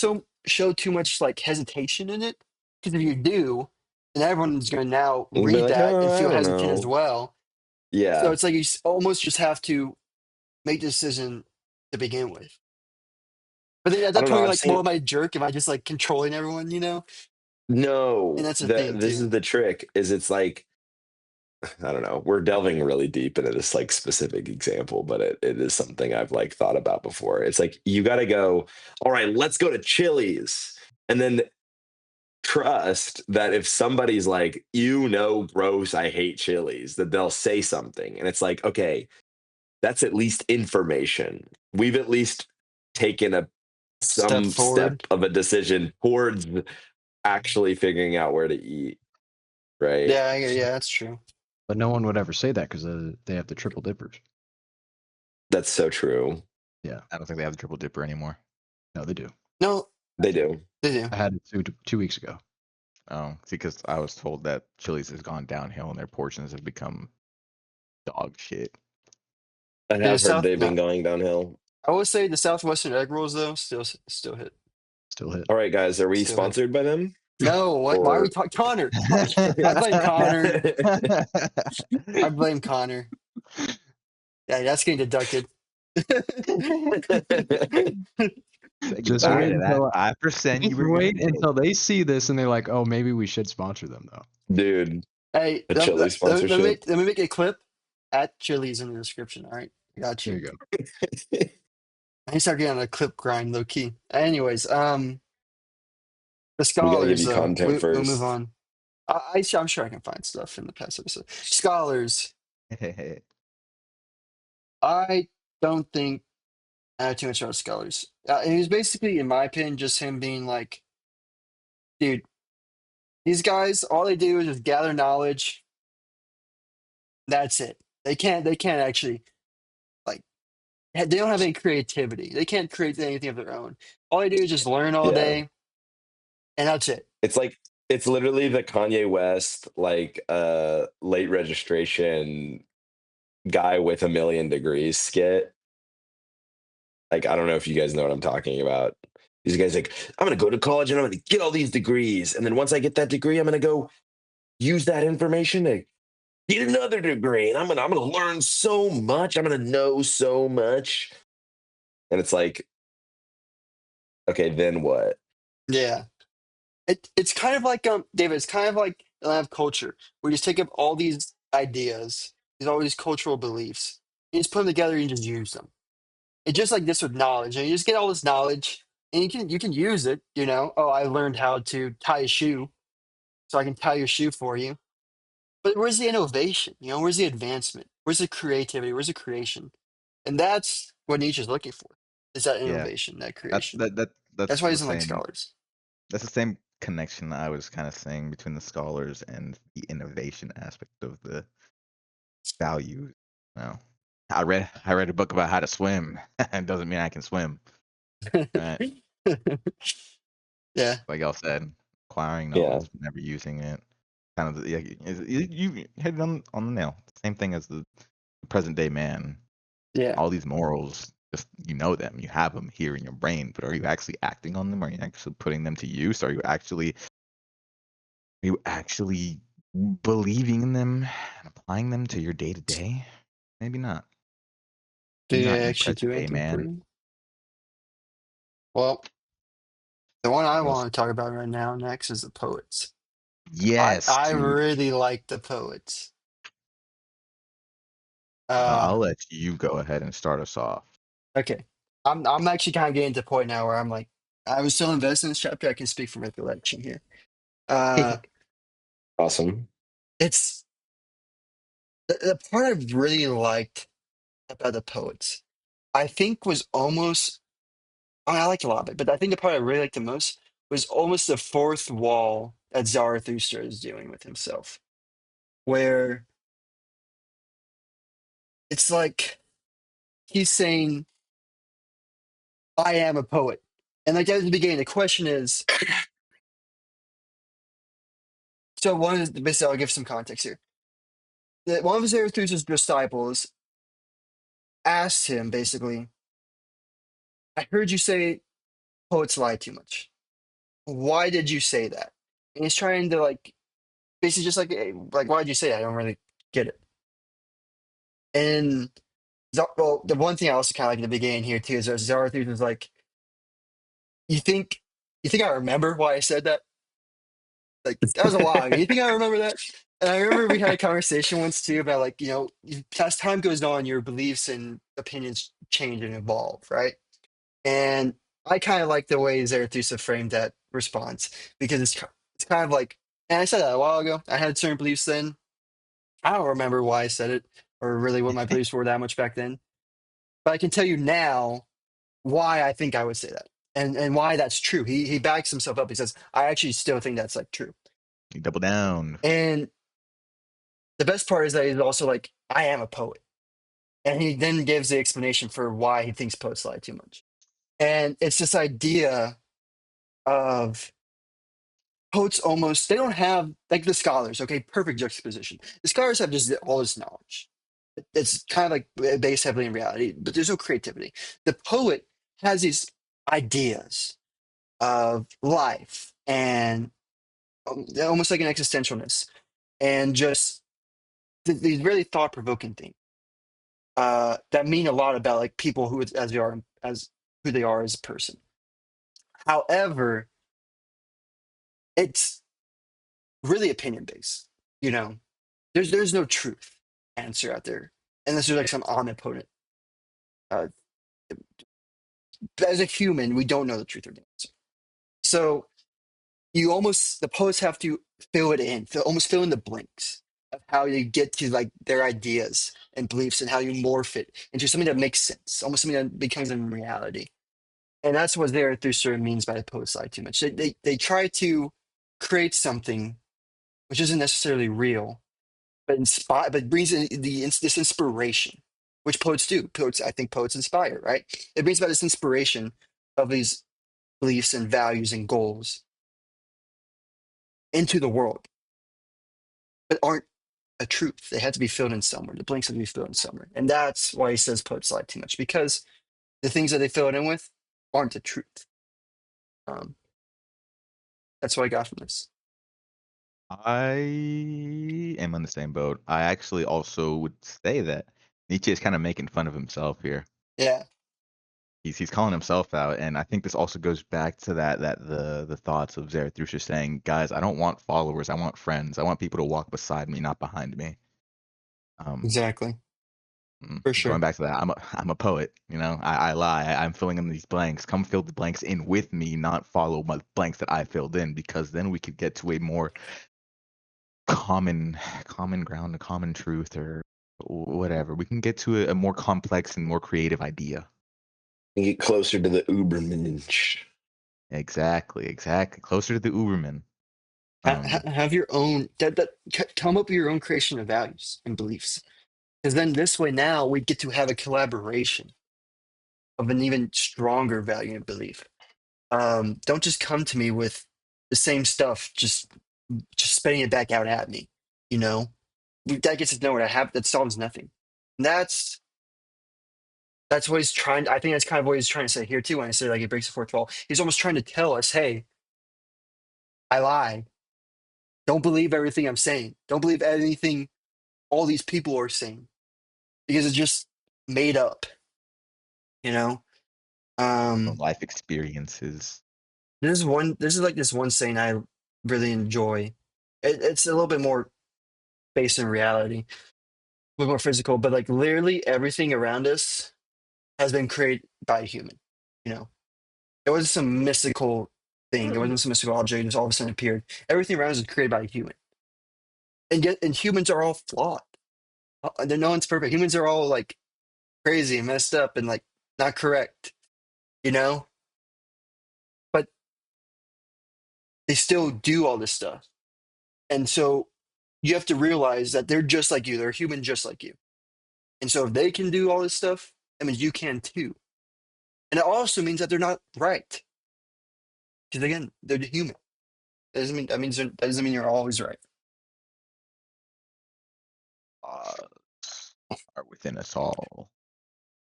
show too much like hesitation in it. Because if you do, then everyone's going to now And be read like, that oh, and I feel don't hesitant as know. well. So Yeah. it's like you almost just have to make the decision to begin with. But then at I that don't know. point, you're I've like, well, seen am I a jerk? Am I just like controlling everyone, you know? And no. that's the That thing this is too. the trick. Is it's like I don't know. We're delving really deep into this like specific example, but it is something I've like thought about before. It's like you got to go. All right, let's go to Chili's, and then trust that if somebody's like, gross, I hate Chili's, that they'll say something, and it's like, okay, that's at least information. We've at least taken Step some step forward. of a decision towards actually figuring out where to eat, right? Yeah, that's true. But no one would ever say that because they have the triple dippers. That's so true. Yeah. I don't think they have the triple dipper anymore. No, they do. No, They do. they do. I had it 2 weeks ago. Oh, see, because I was told that Chili's has gone downhill and their portions have become dog shit. I The have heard South, they've no. been going downhill. I would say the Southwestern egg rolls though still hit. Still hit. All right, guys, are we Still hit. sponsored by them? No, what? Why are we Or talking Connor? I blame Connor. I blame Connor. Yeah, that's getting deducted. Just Goodbye wait to that until 5% you were gonna wait get. until they see this and they're like, oh, maybe we should sponsor them though. Dude, Hey, a Chili sponsorship. let me make a clip at Chili's in the description. All right, I got There you. you go. I need to start getting on a clip grind, low key. Anyways, the We got to give scholars you though. content We'll move first. on. I'm sure I can find stuff in the past episode. Scholars. I don't think I have too much about scholars. It was basically, in my opinion, just him being like, dude, these guys, all they do is just gather knowledge. That's it. They can't actually like. They don't have any creativity. They can't create anything of their own. All they do is just learn all Yeah. day, and that's it. It's like it's literally the Kanye West like late registration guy with a million degrees skit. Like I don't know if you guys know what I'm talking about. These guys like, I'm gonna go to college and I'm gonna get all these degrees. And then once I get that degree, I'm gonna go use that information to get another degree. And I'm gonna learn so much. I'm gonna know so much. And it's like, okay, then what? Yeah. It's kind of like David. It's kind of like Atlanta culture. We just take up all these ideas, all these cultural beliefs, and just put them together and just use them. It's just like this with knowledge, and you just get all this knowledge, and you can use it. You know, oh, I learned how to tie a shoe, so I can tie your shoe for you. But where's the innovation? You know, where's the advancement? Where's the creativity? Where's the creation? And that's what Nietzsche's looking for. Is that Yeah, innovation, that that's creation? that's That's why he the doesn't like same. scholars. That's the same connection I was kind of saying between the scholars and the innovation aspect of the values. No, I read a book about how to swim. It doesn't mean I can swim. Right? Yeah. Like y'all said, acquiring Yeah. knowledge, never using it. Kind of, yeah, you hit it on the nail. Same thing as the present day man. Yeah. All these morals, just you know them, you have them here in your brain, but are you actually acting on them? Are you actually putting them to use? Are you actually believing in them and applying them to your day to day? Maybe not. Do Maybe they not, you actually do present day anything for man. you? Well, the one I Yes. want to talk about right now next is the poets. Yes, I dude. really like the poets. I'll let you go ahead and start us off. Okay. I'm actually kind of getting to the point now where I'm like, I was so invested in this chapter, I can speak from recollection here. Awesome. It's the part I really liked about the poets, I think was almost, I mean, I liked a lot of it, but I think the part I really liked the most was almost the fourth wall that Zarathustra is dealing with himself, where it's like he's saying, I am a poet. And like at the beginning, the question is, So basically, I'll give some context here. One of Zarathustra's disciples asked him, basically, I heard you say poets lie too much. Why did you say that? And he's trying to like basically just like, hey, like why did you say that? I don't really get it. And well, the one thing I also kind of like in the beginning here too is that Zarathustra's like, you think you think I remember why I said that? Like that was a while ago. You think I remember that? And I remember we had a conversation once too about like, as time goes on, your beliefs and opinions change and evolve, right? And I kind of like the way Zarathustra framed that response because it's kind of like, and I said that a while ago. I had certain beliefs then. I don't remember why I said it or really what my beliefs were that much back then. But I can tell you now why I think I would say that and why that's true. He backs himself up. He says, I actually still think that's like true. You double down. And the best part is that he's also like, I am a poet. And he then gives the explanation for why he thinks poets lie too much. And it's this idea of poets almost, they don't have, like the scholars, okay, perfect juxtaposition. The scholars have just all this knowledge. It's kind of like based heavily in reality, but there's no creativity. The poet has these ideas of life and almost like an existentialness and just these really thought-provoking things that mean a lot about like people who as they are as who they are as a person. However, it's really opinion based. You know, there's no truth answer out there unless there's like some omnipotent. Uh, as a human, we don't know the truth or the answer. So the poets have to fill it in, almost fill in the blanks of how you get to like their ideas and beliefs and how you morph it into something that makes sense, almost something that becomes a reality. And that's what Zarathustra means by the poet's lie too much. They try to create something which isn't necessarily real, but brings in this inspiration, which poets do. I think poets inspire, right? It brings about this inspiration of these beliefs and values and goals into the world, but aren't a truth. They had to be filled in somewhere. The blanks have to be filled in somewhere. And that's why he says poets lie too much, because the things that they fill it in with aren't the truth. Um, that's what I got from this. I am on the same boat. I actually also would say that Nietzsche is kind of making fun of himself here. Yeah, He's calling himself out, and I think this also goes back to that the thoughts of Zarathustra saying, "Guys, I don't want followers. I want friends. I want people to walk beside me, not behind me." Um, exactly. For Going sure. back to that, I'm a poet. I lie. I'm filling in these blanks. Come fill the blanks in with me, not follow my blanks that I filled in, because then we could get to a more common ground, a common truth, or whatever. We can get to a more complex and more creative idea. And get closer to the Ubermensch. Exactly. Closer to the Uberman. Have your own, come up with your own creation of values and beliefs. Because then this way now we get to have a collaboration of an even stronger value and belief. Don't just come to me with the same stuff, just spitting it back out at me. You know, that gets us nowhere. That solves nothing. And that's what he's trying. I think that's kind of what he's trying to say here too. When I say like he breaks the fourth wall, he's almost trying to tell us, hey, I lied. Don't believe everything I'm saying. Don't believe anything all these people are saying because it's just made up. You know. Um, Life experiences. This is like this one saying I really enjoy. It's a little bit more based in reality, a little more physical, but like literally everything around us has been created by a human. You know, it wasn't some mystical thing. It wasn't some mystical object that just all of a sudden appeared. Everything around us is created by a human, and humans are all flawed. No one's perfect. Humans are all like crazy and messed up and like not correct. You know, but they still do all this stuff. And so you have to realize that they're just like you. They're human just like you. And so if they can do all this stuff, that means you can too. And it also means that they're not right. Because again, they're human. That doesn't mean you're always right. within us all.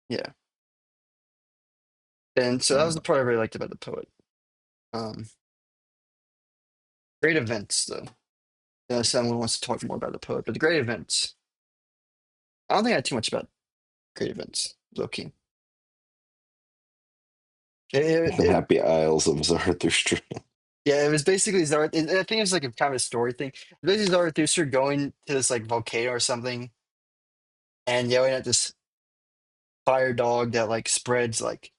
Yeah. And so that was the part I really liked about the poet. Great events, though. Someone wants to talk more about the poet, but the great events. I don't think I had too much about great events, low key. The Happy Isles of Zarathustra. Yeah, it was basically Zarathustra. I think it's like a kind of a story thing. Basically, Zarathustra going to this like volcano or something and yelling at this fire dog that like spreads like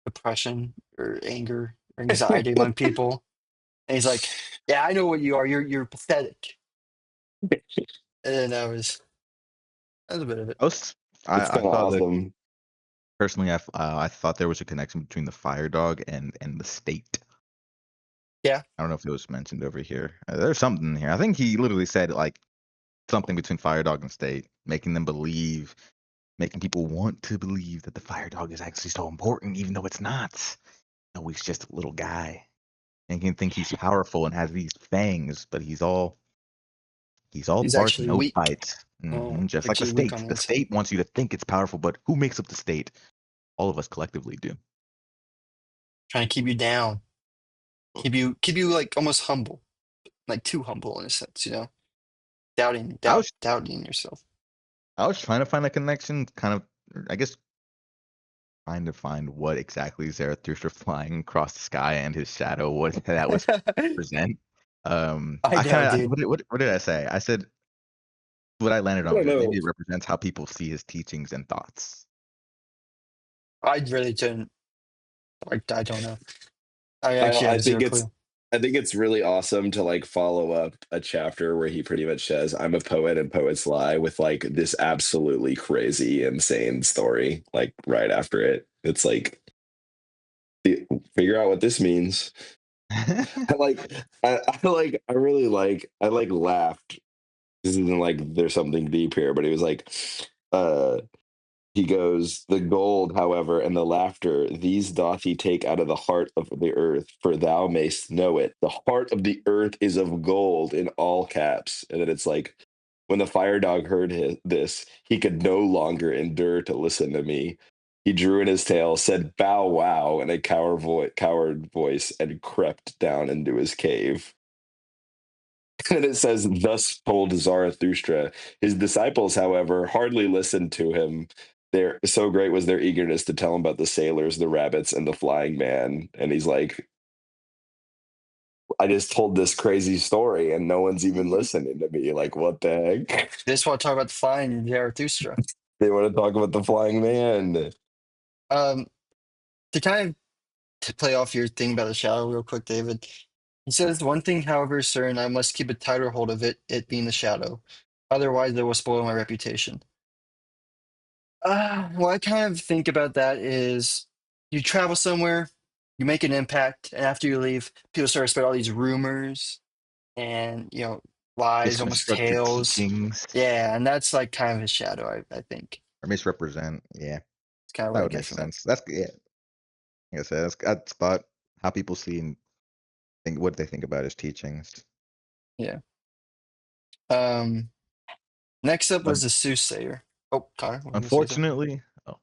depression or anger or anxiety among people. And he's like, "Yeah, I know what you are. You're pathetic." And then that was a bit of it. It's I kind of thought that awesome. personally, I thought there was a connection between the fire dog and the state. Yeah, I don't know if it was mentioned over here. There's something here. I think he literally said like something between fire dog and state, making them believe, making people want to believe that the fire dog is actually so important, even though it's not. No, he's just a little guy, and you can think he's powerful and has these fangs, but he's all he's bark, actually no weak. bite. Just like the Actually weak on state. the The inside. state wants you to think it's powerful, but who makes up the state? All of us collectively do. Trying to keep you down, keep you like almost humble, like too humble in a sense, I was doubting yourself. trying to find a connection, kind of, I guess, trying to find what exactly Zarathustra flying across the sky and his shadow, what that was present. I I know, kind of dude. what did I say? I said what I landed I on don't was know. maybe it represents how people see his teachings and thoughts. I really didn't. I don't know. I actually I have zero think it's clue. I think it's really awesome to like follow up a chapter where he pretty much says, "I'm a poet and poets lie," with like this absolutely crazy, insane story. Like right after it, it's like figure out what this means. I like I really I like laughed. This isn't like there's something deep here, but he was like, uh he goes, "The gold, however, and the laughter, these doth he take out of the heart of the earth, for thou mayst know it. The heart of the earth is of gold," in all caps. And then it's like, when the fire dog heard this, he could no longer endure to listen to me. He drew in his tail, said "bow wow" in a coward voice, and crept down into his cave. And it says, "Thus told Zarathustra. His disciples, however, hardly listened to him. So great was their eagerness to tell him about the sailors, the rabbits, and the flying man." And he's like, "I just told this crazy story, and no one's even listening to me. Like, what the heck?" Just want to talk about the flying Zarathustra. They want to talk about the flying man. Um, to kind of to play off your thing about the shadow real quick, David. He says, "One thing, however, is certain, I must keep a tighter hold of it, it being the shadow. Otherwise, it will spoil my reputation." What I kind of think about that is you travel somewhere, you make an impact, and after you leave, people start to spread all these rumors and, lies, almost Misconstructed tales. teachings Yeah, and that's like kind of his shadow, I think. or misrepresent. Yeah, It's kind of that what I would get make from it. sense. That's yeah. Like I said, that's thought how people see and think what they think about his teachings. Yeah. Um, Next up was Un- the soothsayer. Oh, Connor, what were you gonna say something? Unfortunately, oh,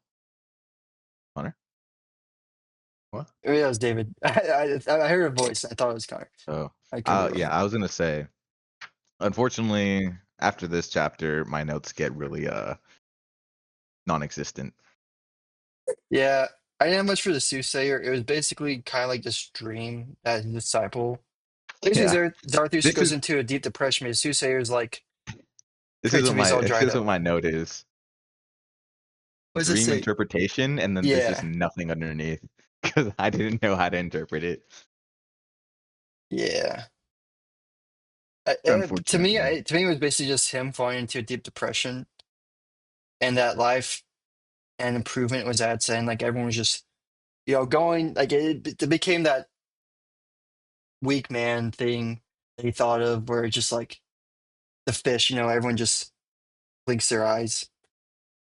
Connor, what? Oh, yeah, it was David. I heard a voice. I thought it was Connor. Oh, I could be yeah, wrong. I was gonna say. Unfortunately, after this chapter, my notes get really non-existent. Yeah, I didn't have much for the soothsayer. It was basically kind of like this dream that his disciple. Basically, Yeah, Zarathustra this goes is into a deep depression. But the soothsayer is like this is what creativity is my all this dried is up. what my note is. What does it Dream say? interpretation, and then there's just Yeah, nothing underneath because I didn't know how to interpret it. yeah. Unfortunately, To me, it was basically just him falling into a deep depression, and that life and improvement was at saying like everyone was just going like it became that weak man thing that he thought of where it's just like the fish, everyone just blinks their eyes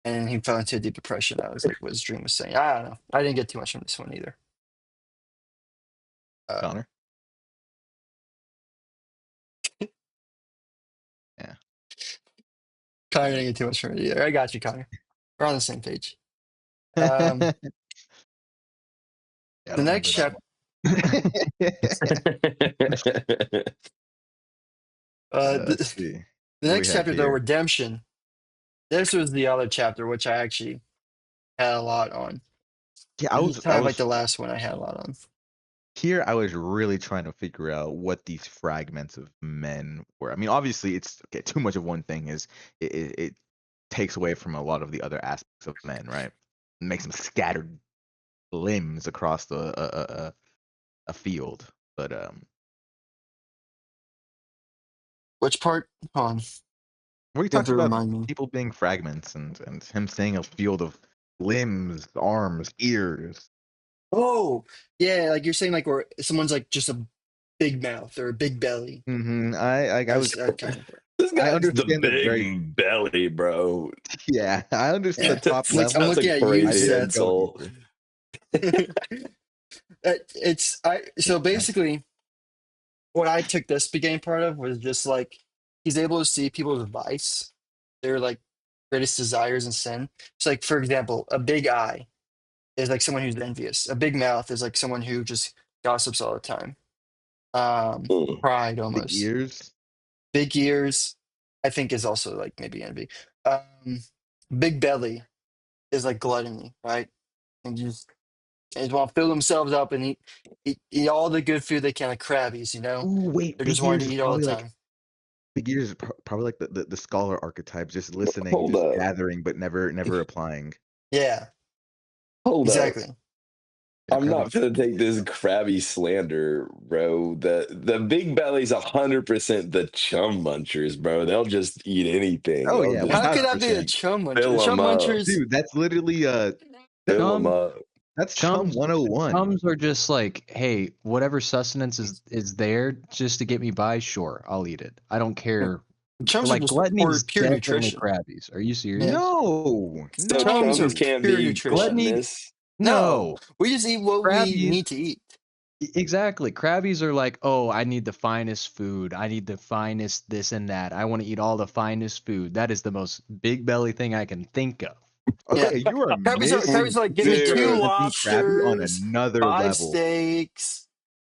and he fell into a deep depression. That was like what his dream was saying. I don't know. I didn't get too much from this one either. Uh, Connor. Yeah, Connor didn't get too much from it either. I got you, Connor. We're on the same page. Um, Yeah, I the don't next remember chapter, Let's see. the What do we next have chapter though, here? redemption. This was the other chapter which I actually had a lot on. Yeah, This is kind of like the last one I had a lot on. here I was really trying to figure out what these fragments of men were. I mean, obviously, it's okay, too much of one thing is it takes away from a lot of the other aspects of men, right? It makes them scattered limbs across a field. But Which part? Hold on. where he You have talks to about remind me. people being fragments and him saying a field of limbs, arms, ears. Oh, yeah, like you're saying, like where someone's like just a big mouth or a big belly. I was That kind of. This I guy's the understand the very big belly, bro. yeah I understand the Yeah, top I'm level. That's a looking at you, I crazy didn't Seth. go insult. deeper. It's I. So basically, what I took this beginning part of was just like he's able to see people's vice, their like greatest desires and sin. So, like for example, a big eye is like someone who's envious. A big mouth is like someone who just gossips all the time. Mm. Pride Big almost. ears. Big ears, I think, is also like maybe envy. Um, big belly is like gluttony, right? And they just want to fill themselves up and eat all the good food they can, like Krabbies, you know? Ooh, wait, They're just big wanting ears to is eat all the probably like time. big ears is probably like the scholar archetype, just listening, Hold just up. gathering, but never applying. Yeah, Hold up. exactly. Yeah, I'm Krabby. not gonna take this crabby slander, bro. The big belly's 100% the chum munchers, bro. They'll just eat anything. Oh They'll yeah, one How just could hundred that be a percent, chum muncher? The fill them chum up. munchers, dude. That's literally Fill them Chum up. that's chum chums 101. chums are just like, hey, whatever sustenance is there just to get me by, sure, I'll eat it. I don't care. chums are Like just pure, gluttony's pure definitely nutrition. Krabbies. Are you Yeah, serious? No, So chums are chums no, can't pure be nutrition. Gluttony gluttonous. No, no. we just eat what we Krabbies need to eat. exactly. Krabbies are like, oh, I need the finest food. I need the finest this and that. I want to eat all the finest food. That is the most big belly thing I can think of. Yeah, okay, you are Krabbies are like, give me two Dude. misrepresenting Krabby on lobsters, another five level. steaks,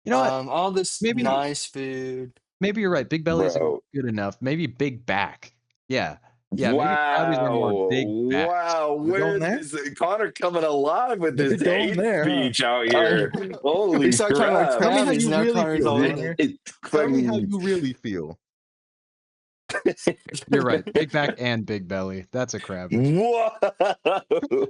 You know what? all this Maybe nice food. maybe you're right. Big belly isn't Bro. good enough. Maybe big back. Yeah. Yeah, maybe Krabbies are more Wow. big back. Wow. We're going Where's there. this Connor coming alive with We're this going hate there, huh? speech out I here? we Holy started talking about crap. Tell me how Krabbies, you now really Connor's feel, all This in Connor. is Tell me how fucking you really feel. You're right. Big back it. and big belly. That's a Krabby. whoa.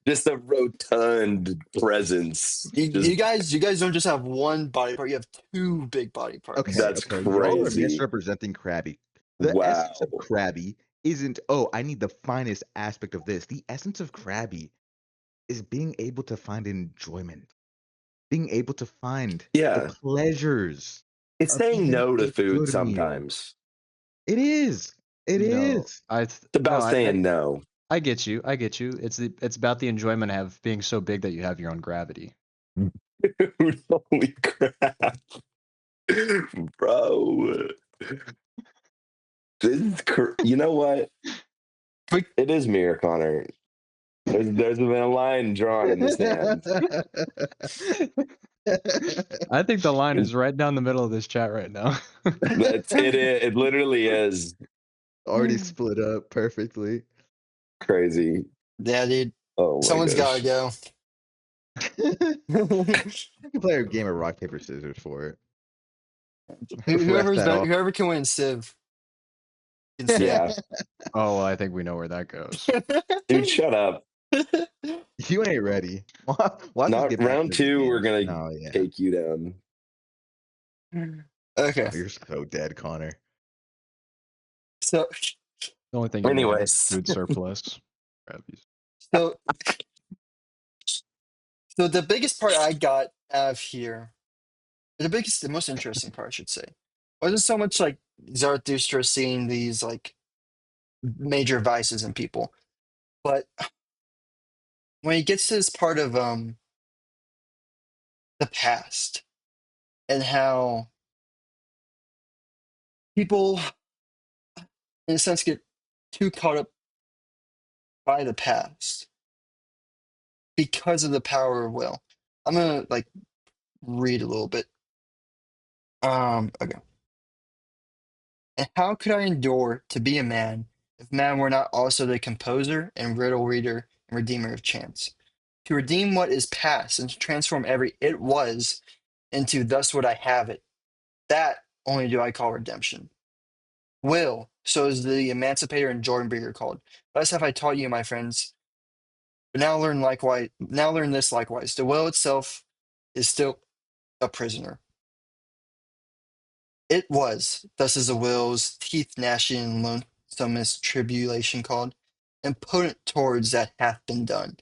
Just a rotund presence. Just You guys don't just have one body part, you have two big body parts. Okay, that's okay. Y'all are crazy. misrepresenting Krabby. The essence of Wow. Krabby isn't, oh, I need the finest aspect of this. The essence of Krabby is being able to find enjoyment, being able to find the Yeah. pleasures It's of saying eating no to a food good meal. sometimes. It is. It No, is. It's no, about saying no. I get you. I get you. It's about the enjoyment of being so big that you have your own gravity. Dude, holy crap. Bro. This is you know what? Quick, It is Mirror Connor. There's been a line drawn in the sand. I think the line is right down the middle of this chat right now. That's it. It literally is Already split up perfectly. crazy. yeah, dude. Oh my Someone's gotta gosh. go. I can play a game of rock, paper, scissors for it. Rest Whoever's that better, off. whoever can win Civ can stay. Yeah. Oh, I think we know where that goes. Dude, shut up. You ain't ready. Watch us Not get back round to the two, we're games. gonna Oh yeah. take you down. Okay, Oh, you're so dead, Connor. so The only thing you know is Anyways. food surplus. Krabbies. so so the biggest part I got out of here, the most interesting part, I should say, wasn't so much like Zarathustra seeing these like major vices in people, but when he gets to this part of the past and how people, in a sense, get too caught up by the past because of the power of will. I'm gonna like read a little bit. Okay. And how could I endure to be a man if man were not also the composer and riddle reader and redeemer of chance? To redeem what is past and to transform every it was into thus would I have it. That only do I call redemption. Will, so is the emancipator and Jordan Brigger called. Thus have I taught you, my friends. But now learn this likewise. The will itself is still a prisoner. It was, thus is the will's teeth gnashing and lonesomest tribulation called, impotent towards that hath been done.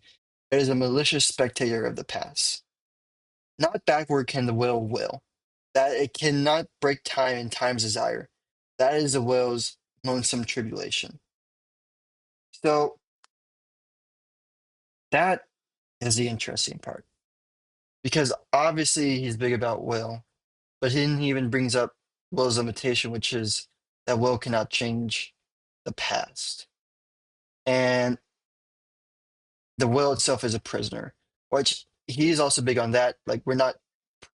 It is a malicious spectator of the past. Not backward can the will, that it cannot break time in time's desire. That is the will's lonesome tribulation. So that is the interesting part. Because obviously he's big about will, but then he even brings up will's limitation, which is that will cannot change the past. And the will itself is a prisoner, which he's also big on that. Like, we're not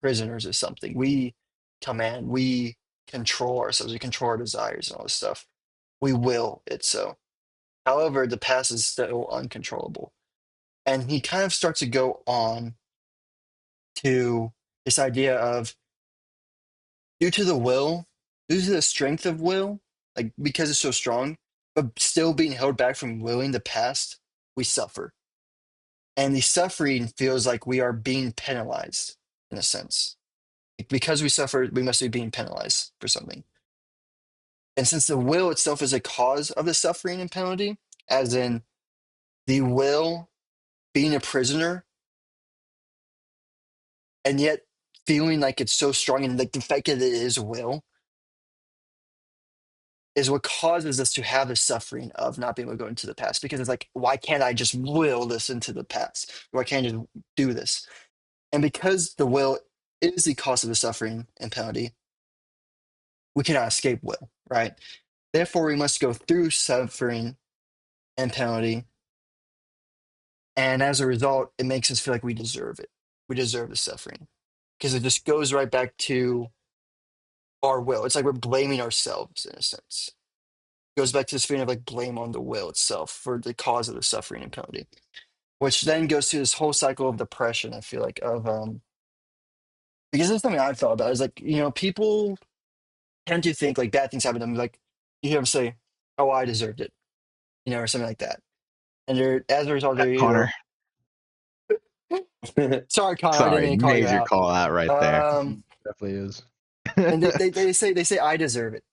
prisoners of something. We command, we control ourselves, we control our desires and all this stuff. We will it so. However, the past is still uncontrollable. And he kind of starts to go on to this idea of due to the will, due to the strength of will, like because it's so strong, but still being held back from willing the past, we suffer. And the suffering feels like we are being penalized in a sense. Because we suffer, we must be being penalized for something. And since the will itself is a cause of the suffering and penalty, as in the will being a prisoner, and yet feeling like it's so strong, and like the fact that it is will is what causes us to have the suffering of not being able to go into the past. Because it's like, why can't I just will this into the past? Why can't I just do this? And because the will is the cause of the suffering and penalty, we cannot escape will, right? Therefore, we must go through suffering and penalty. And as a result, it makes us feel like we deserve it. We deserve the suffering because it just goes right back to our will. It's like we're blaming ourselves in a sense. It goes back to this feeling of like blame on the will itself for the cause of the suffering and penalty, which then goes to this whole cycle of depression. I feel like because it's something I've thought about. Is like, people tend to think like bad things happen to them. Like you hear them say, "Oh, I deserved it," or something like that. And they're as a result, they're Connor. sorry, Connor, I didn't Sorry, mean to call you major out. call out right there. Definitely is. And they say I deserve it.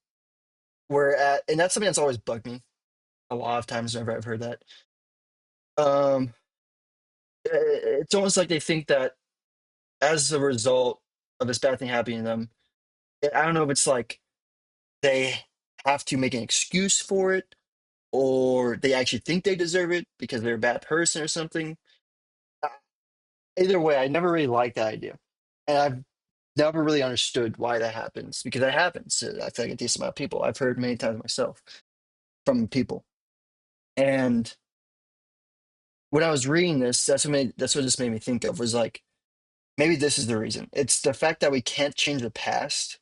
And that's something that's always bugged me a lot of times whenever I've heard that. Um, it's almost like they think that as a result of this bad thing happening to them, I don't know if it's like they have to make an excuse for it, or they actually think they deserve it because they're a bad person or something. Uh, Either way, I never really liked that idea, and I've never really understood why that happens because that happens. I feel like a decent amount of people. I've heard many times myself from people, and when I was reading this, that's what this made me think of was like maybe this is the reason. It's the fact that we can't change the past,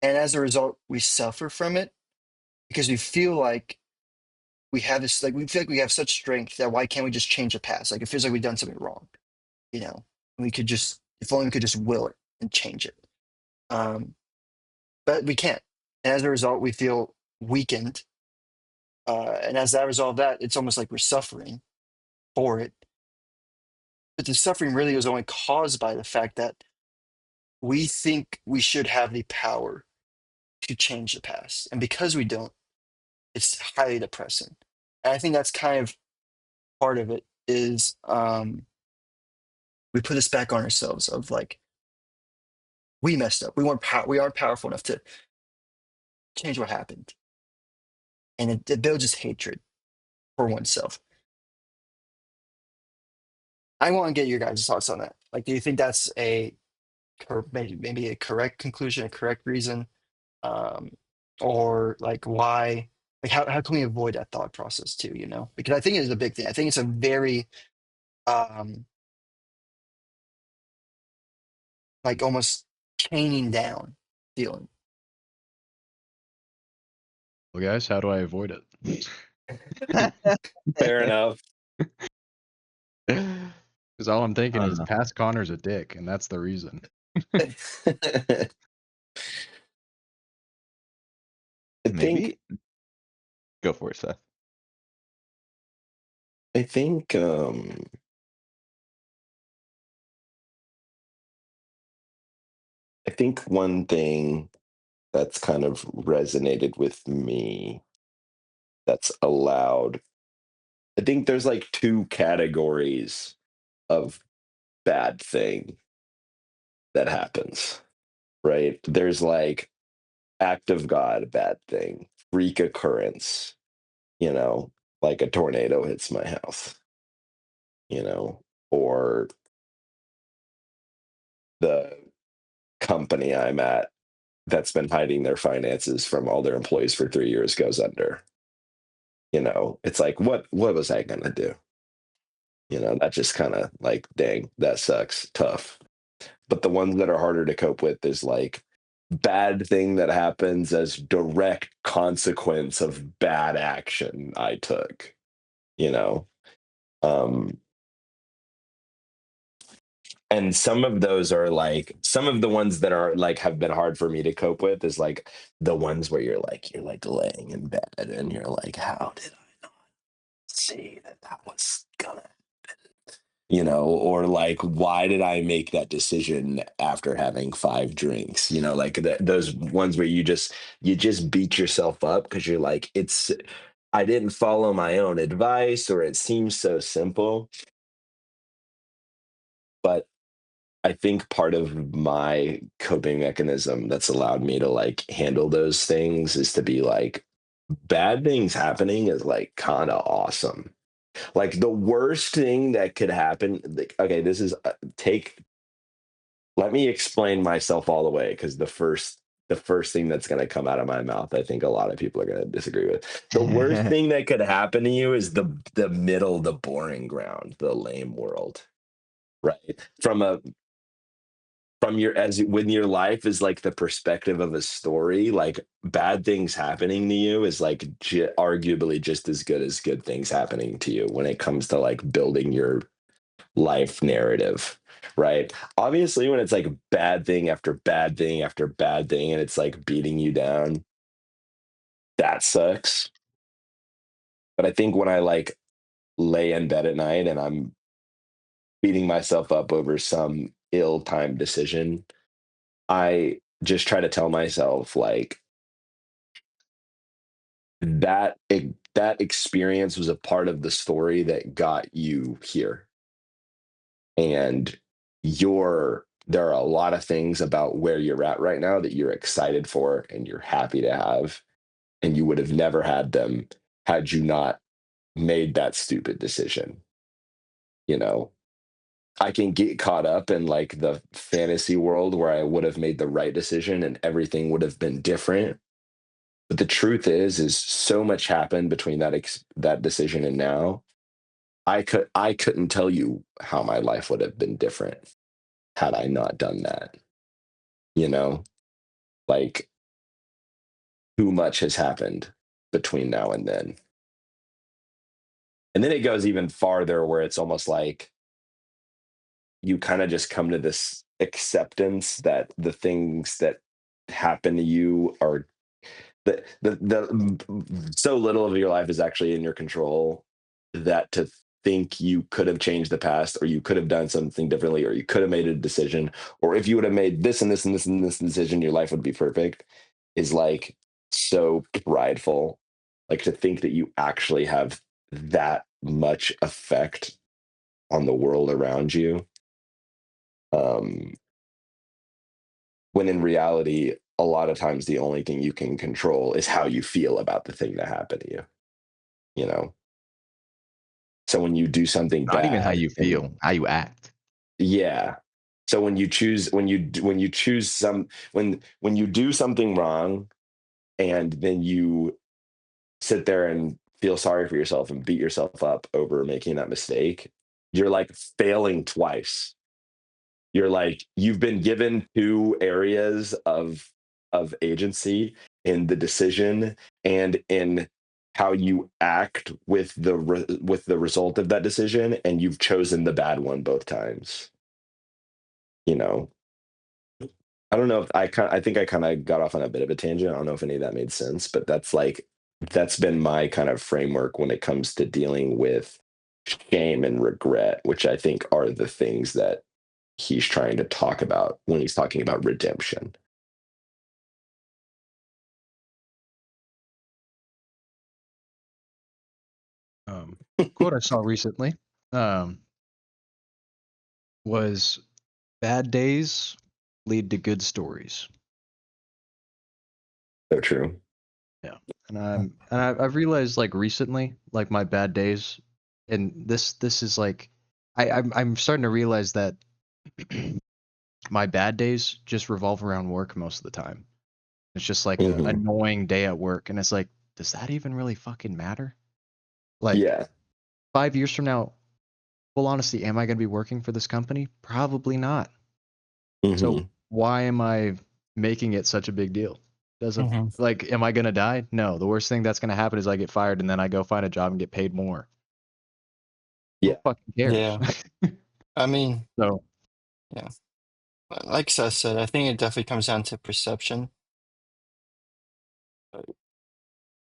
and as a result, we suffer from it because we feel like we have this like we feel like we have such strength that why can't we just change the past? Like it feels like we've done something wrong, you know. We could just if only we could just will it and change it, um, but we can't. And as a result, we feel weakened, and as that result of that, it's almost like we're suffering for it. But the suffering really was only caused by the fact that we think we should have the power to change the past. And because we don't, it's highly depressing. And I think that's kind of part of it is we put this back on ourselves of like, we messed up. We aren't powerful enough to change what happened. And it builds this hatred for oneself. I want to get your guys' thoughts on that. Like, do you think that's maybe a correct conclusion, a correct reason? Um, or like why Like how can we avoid that thought process too, you know? Because I think it is a big thing. I think it's a very um like almost chaining down feeling. Well, guys, how do I avoid it? Fair enough. Because all I'm thinking is know. past Connor's a dick, and that's the reason. I Maybe think go for it, Seth. I think I think one thing that's kind of resonated with me that's allowed, I think there's like two categories of bad thing that happens, right? There's like act of God, bad thing, freak occurrence, you know, like a tornado hits my house, you know, or the company I'm at that's been hiding their finances from all their employees for 3 years goes under. You know, it's like, what was I gonna do? You know, that just kind of like, dang, that sucks, tough. But the ones that are harder to cope with is like bad thing that happens as direct consequence of bad action I took, you know. Um, and some of those are like some of the ones that are like have been hard for me to cope with is like the ones where you're like laying in bed and you're like, how did I not see that was gonna, you know, or like, why did I make that decision after having 5 drinks, you know, like those ones where you just beat yourself up because you're like, I didn't follow my own advice, or it seems so simple. But I think part of my coping mechanism that's allowed me to like handle those things is to be like, bad things happening is like kind of awesome. Like the worst thing that could happen, like, okay, this is take let me explain myself all the way, because the first thing that's going to come out of my mouth, I think a lot of people are going to disagree with. The worst thing that could happen to you is the middle, the boring ground, the lame world, right? From your, as when your life is like the perspective of a story, like bad things happening to you is like arguably just as good as good things happening to you when it comes to like building your life narrative, right? Obviously, when it's like bad thing after bad thing after bad thing and it's like beating you down, that sucks. But I think when I like lay in bed at night and I'm beating myself up over some ill-timed decision, I just try to tell myself like that experience was a part of the story that got you here. And there are a lot of things about where you're at right now that you're excited for and you're happy to have, and you would have never had them had you not made that stupid decision. You know, I can get caught up in like the fantasy world where I would have made the right decision and everything would have been different. But the truth is so much happened between that decision and now. I couldn't tell you how my life would have been different had I not done that. You know, like too much has happened between now and then. And then it goes even farther where it's almost like you kind of just come to this acceptance that the things that happen to you are so little of your life is actually in your control, that to think you could have changed the past, or you could have done something differently, or you could have made a decision, or if you would have made this and this and this and this decision, your life would be perfect, is like so prideful. Like to think that you actually have that much effect on the world around you, um, when in reality, a lot of times the only thing you can control is how you feel about the thing that happened to you. You know, so when you do something Not even how bad you and feel, how you act. yeah, so when you choose when you do something wrong and then you sit there and feel sorry for yourself and beat yourself up over making that mistake, you're like failing twice. You're like, you've been given two areas of agency in the decision and in how you act with with the result of that decision, and you've chosen the bad one both times. You know, I don't know if I think I kind of got off on a bit of a tangent. I don't know if any of that made sense, but that's been my kind of framework when it comes to dealing with shame and regret, which I think are the things that he's trying to talk about when he's talking about redemption. Quote I saw recently was bad days lead to good stories. So true. Yeah. I've realized like recently, like my bad days, and this is like I'm starting to realize that my bad days just revolve around work most of the time. It's just like a Hmm. annoying day at work, and it's like, does that even really fucking matter? Like Yeah. 5 years from now, full honesty, am I going to be working for this company? Probably not. So Hmm. why am I making it such a big deal? Doesn't Hmm. like, am I going to die? No. The worst thing that's going to happen is I get fired and then I go find a job and get paid more. Who Yeah. fucking cares? Yeah. I mean, So yeah. Like Seth said, I think it definitely comes down to perception.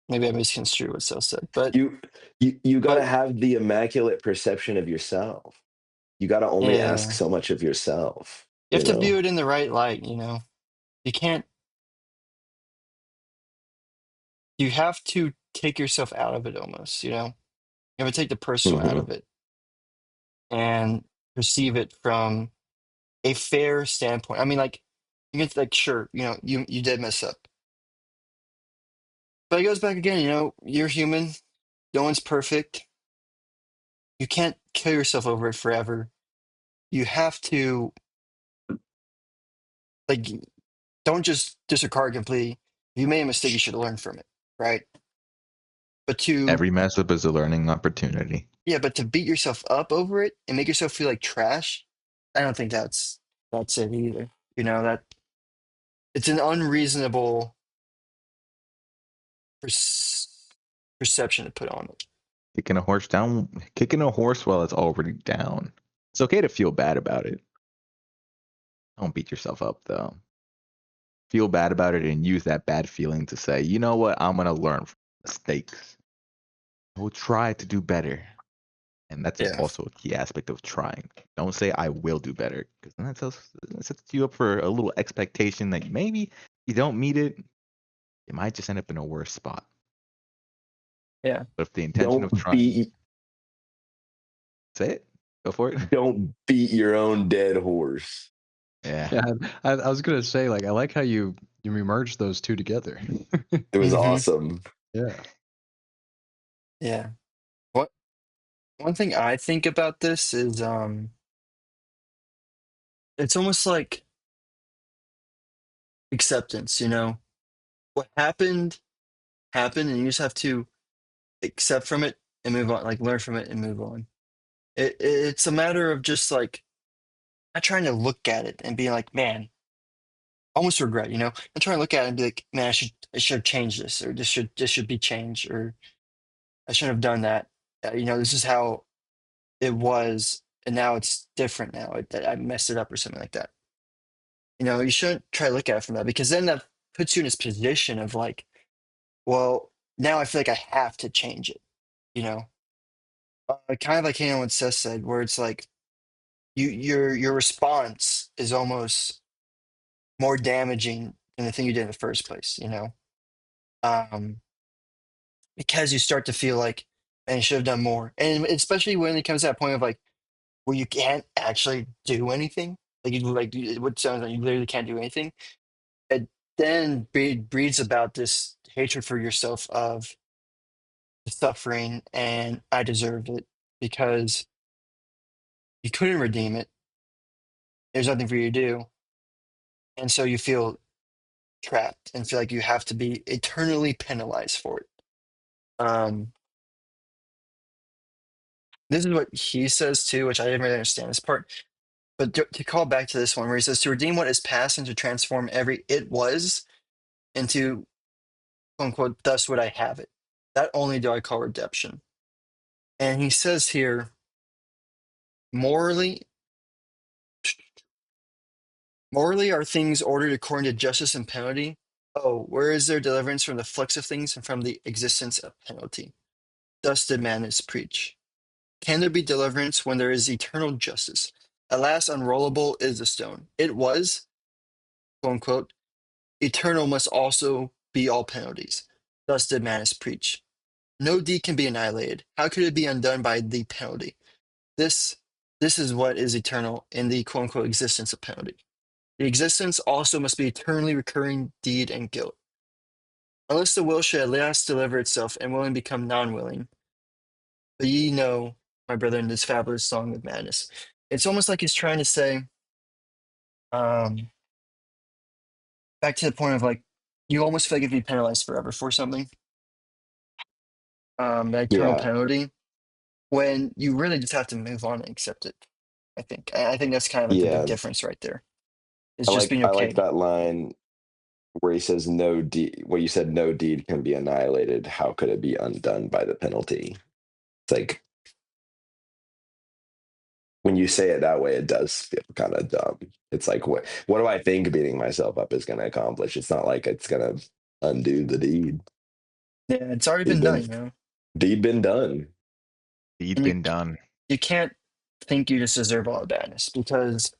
Maybe I misconstrued what Seth said, but You got to but have the immaculate perception of yourself. You got to only ask yeah, so much of yourself, you you have to view know. it in the right light. You know, you can't. You have to take yourself out of it almost. You know, you have to take the personal out Hmm. of it and perceive it from a fair standpoint. I mean, like you get like, sure, you know, you did mess up, but it goes back again. You know, you're human. No one's perfect. You can't kill yourself over it forever. You have to like don't just disregard completely. If you made a mistake, you should learn from it, right? But to Every mess up is a learning opportunity. yeah, but to beat yourself up over it and make yourself feel like trash, I don't think that's it either. You know that it's an unreasonable perce- perception to put on it. Kicking a horse while it's already down. It's okay to feel bad about it. Don't beat yourself up though. Feel bad about it and use that bad feeling to say, you know what, I'm gonna learn from mistakes. I will try to do better. And that's Yeah, also a key aspect of trying. Don't say I will do better, because then that sets you up for a little expectation that maybe you don't meet it, you might just end up in a worse spot. yeah, But if the intention Don't of trying, beat say it, go for it. don't beat your own dead horse. Yeah. yeah, I was gonna say like I like how you merged those two together. It was hmm awesome. Yeah. yeah. What one thing I think about this is it's almost like acceptance. You know, what happened happened, and you just have to accept from it and move on. Like learn from it and move on. It's a matter of just like not trying to look at it and being like, man, almost regret, you know? I'm trying to look at it and be like, man, I should have changed this, or this should be changed, or I shouldn't have done that. You know, this is how it was, and now it's different now. I messed it up or something like that. You know, you shouldn't try to look at it from that because then that puts you in this position of like, well, now I feel like I have to change it. You know, kind of like what Seth said, where it's like your response is almost more damaging than the thing you did in the first place, you know? Um, because you start to feel like, man, you should have done more. And especially when it comes to that point of like, where you can't actually do anything, what sounds like you literally can't do anything. It then breeds about this hatred for yourself of the suffering, and I deserved it because you couldn't redeem it. There's nothing for you to do. And so you feel trapped and feel like you have to be eternally penalized for it. This is what he says too, which I didn't really understand this part. But to call back to this one where he says to redeem what is past and to transform every it was into quote unquote, thus would I have it. That only do I call redemption. And he says here, morally are things ordered according to justice and penalty. Oh, where is there deliverance from the flux of things and from the existence of penalty? Thus did madness preach. Can there be deliverance when there is eternal justice? Alas, unrollable is the stone. It was, quote unquote, eternal must also be all penalties. Thus did madness preach. No deed can be annihilated. How could it be undone by the penalty? This is what is eternal in the quote unquote existence of penalty. The existence also must be eternally recurring deed and guilt. Unless the will should at last deliver itself and willing become non-willing. But ye know, my brethren, this fabulous song of madness. It's almost like he's trying to say, back to the point of like, you almost feel like if you penalized forever for something, that eternal Yeah. penalty, when you really just have to move on and accept it. I think. I think that's kind of like the big Yeah. difference right there. It's I just like being I like okay. that line where he says no deed where you said no deed can be annihilated. How could it be undone by the penalty? It's like when you say it that way, it does feel kind of dumb. It's like what do I think beating myself up is gonna accomplish? It's not like it's gonna undo the deed. Yeah, it's already Deed been been done, you know. deed been done. Deed And been done. you can't think you just deserve all the badness because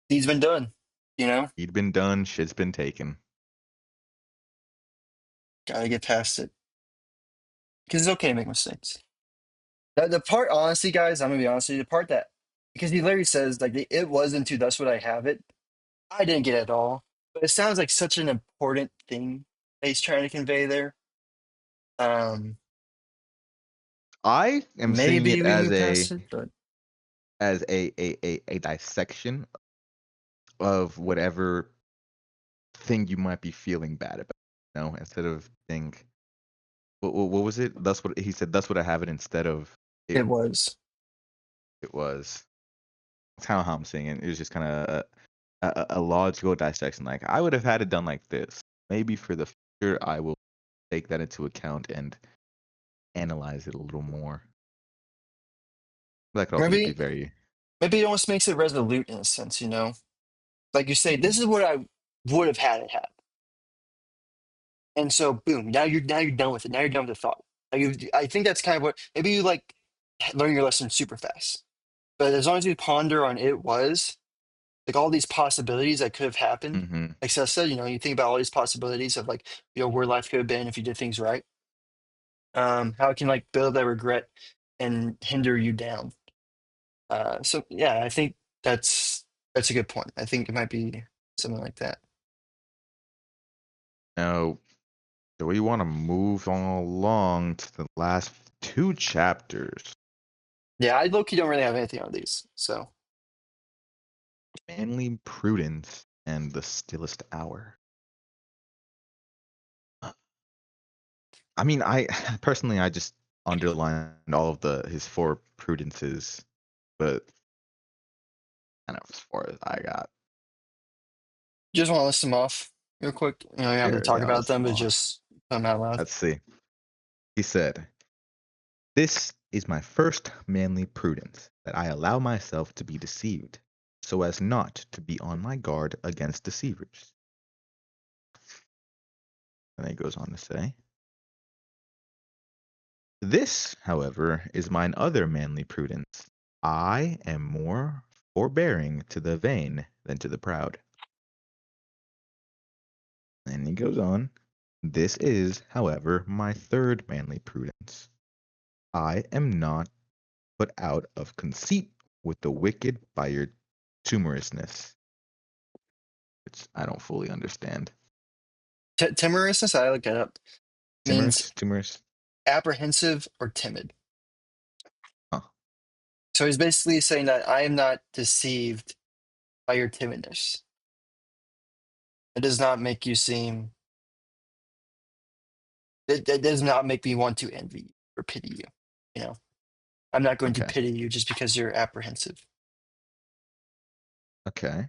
deed's been done, you know. Deed been done. Shit's been taken. Gotta get past it because it's okay to make mistakes. The part, honestly, guys, I'm gonna be honest with you. The part that because he literally says like it was into thus would I have it. I didn't get it at all, but it sounds like such an important thing that he's trying to convey there. Um, I am seeing maybe it we can move past it, but as a dissection of whatever thing you might be feeling bad about. You know, instead of think, what was it? That's what he said. That's what I have it instead of it. it was. It was. That's how I'm seeing it. It was just kind of a logical dissection. Like I would have had it done like this. Maybe for the future, I will take that into account and analyze it a little more. That could also just be Maybe very. maybe it almost makes it resolute in a sense, you know. Like you say, this is what I would have had it have. And so, boom! Now you're done with it. Now you're done with the thought. Like I think that's kind of what maybe you like learn your lesson super fast. But as long as you ponder on it was like all these possibilities that could have happened. Mm-hmm. Like Seth said, you know, you think about all these possibilities of like where life could have been if you did things right. How it can like build that regret and hinder you down. So yeah, I think that's a good point. I think it might be something like that. Now, do we want to move on along to the last two chapters? Yeah, I low-key don't really have anything on these. So Manly prudence and the stillest hour. I mean, I personally, I just underlined all of his four prudences, but kind of as far as I got. just want to list them off real quick. You know, you have to Sure, talk yeah, about let's them, move but on. just come out loud. Let's see. He said, "This is my first manly prudence, that I allow myself to be deceived, so as not to be on my guard against deceivers." And then he goes on to say, "This, however, is mine other manly prudence. I am more forbearing to the vain than to the proud." And he goes on, "This is, however, my third manly prudence. I am not put out of conceit with the wicked by your timorousness," which I don't fully understand. Timorousness, I looked it up, means Timorous? apprehensive or timid. Huh. So he's basically saying that I am not deceived by your timidness. It does not make you seem That does not make me want to envy you or pity you. You know, I'm not going to Okay. pity you just because you're apprehensive. Okay.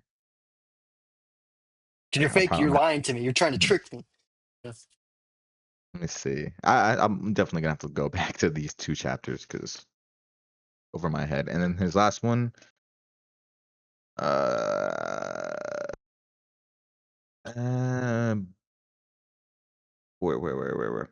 Because you're I'm fake. You're probably, lying to me. You're trying to trick me. let me see. I'm definitely gonna have to go back to these 2 chapters because over my head. And then his last one, uh, um, where?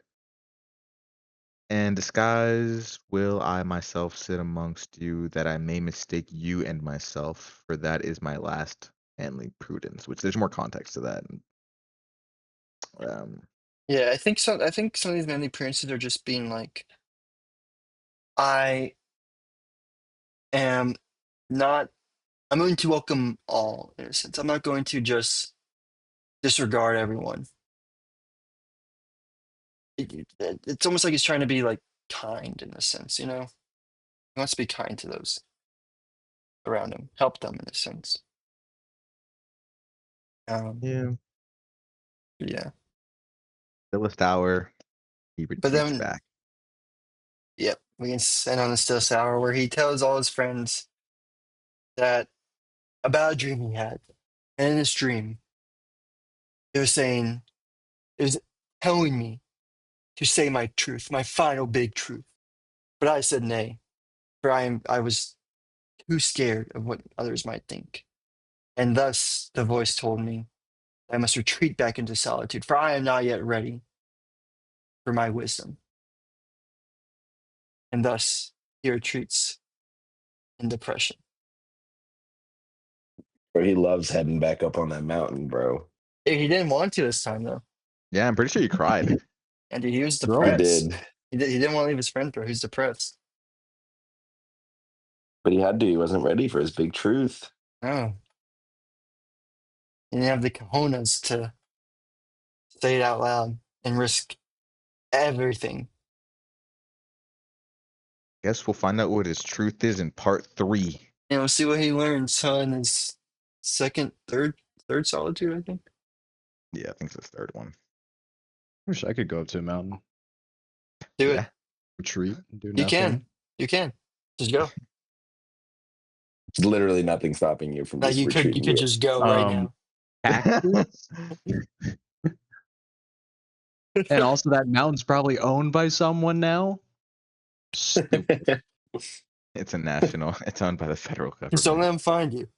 And disguise will I myself sit amongst you, that I may mistake you and myself, for that is my last manly prudence. Which there's more context to that. Um, Yeah, I think so. I think some of these manly appearances are just being like, I am not. I'm going to welcome all in a sense. I'm not going to just disregard everyone. It's almost like he's trying to be like kind in a sense, you know? He wants to be kind to those around him, help them in a sense. yeah. Yeah. Stillest hour, he But retreats then, back. yep, we can send on the still sour where he tells all his friends that about a dream he had. And in this dream, it was saying, it was telling me to say my truth, my final big truth. But I said nay, for I was too scared of what others might think. And thus the voice told me I must retreat back into solitude, for I am not yet ready for my wisdom. And thus he retreats in depression. Or he loves heading back up on that mountain, bro. He didn't want to this time though. Yeah, I'm pretty sure he cried. And he was Bro. He depressed. did, He didn't want to leave his friend, bro. He was depressed. but he had to. He wasn't ready for his big truth. Oh. He didn't have the cojones to say it out loud and risk everything. Guess we'll find out what his truth is in part 3. And we'll see what he learns in his third solitude, I think. Yeah, I think it's the 3rd one. Wish I could go up to a mountain, Do Yeah. it. retreat, and do You nothing. can. Just go. There's literally nothing stopping you from Like just you retreating. could just go right now. Cactus? And also that mountain's probably owned by someone now. Stupid. It's a national. It's owned by the federal Just don't let government. him find you.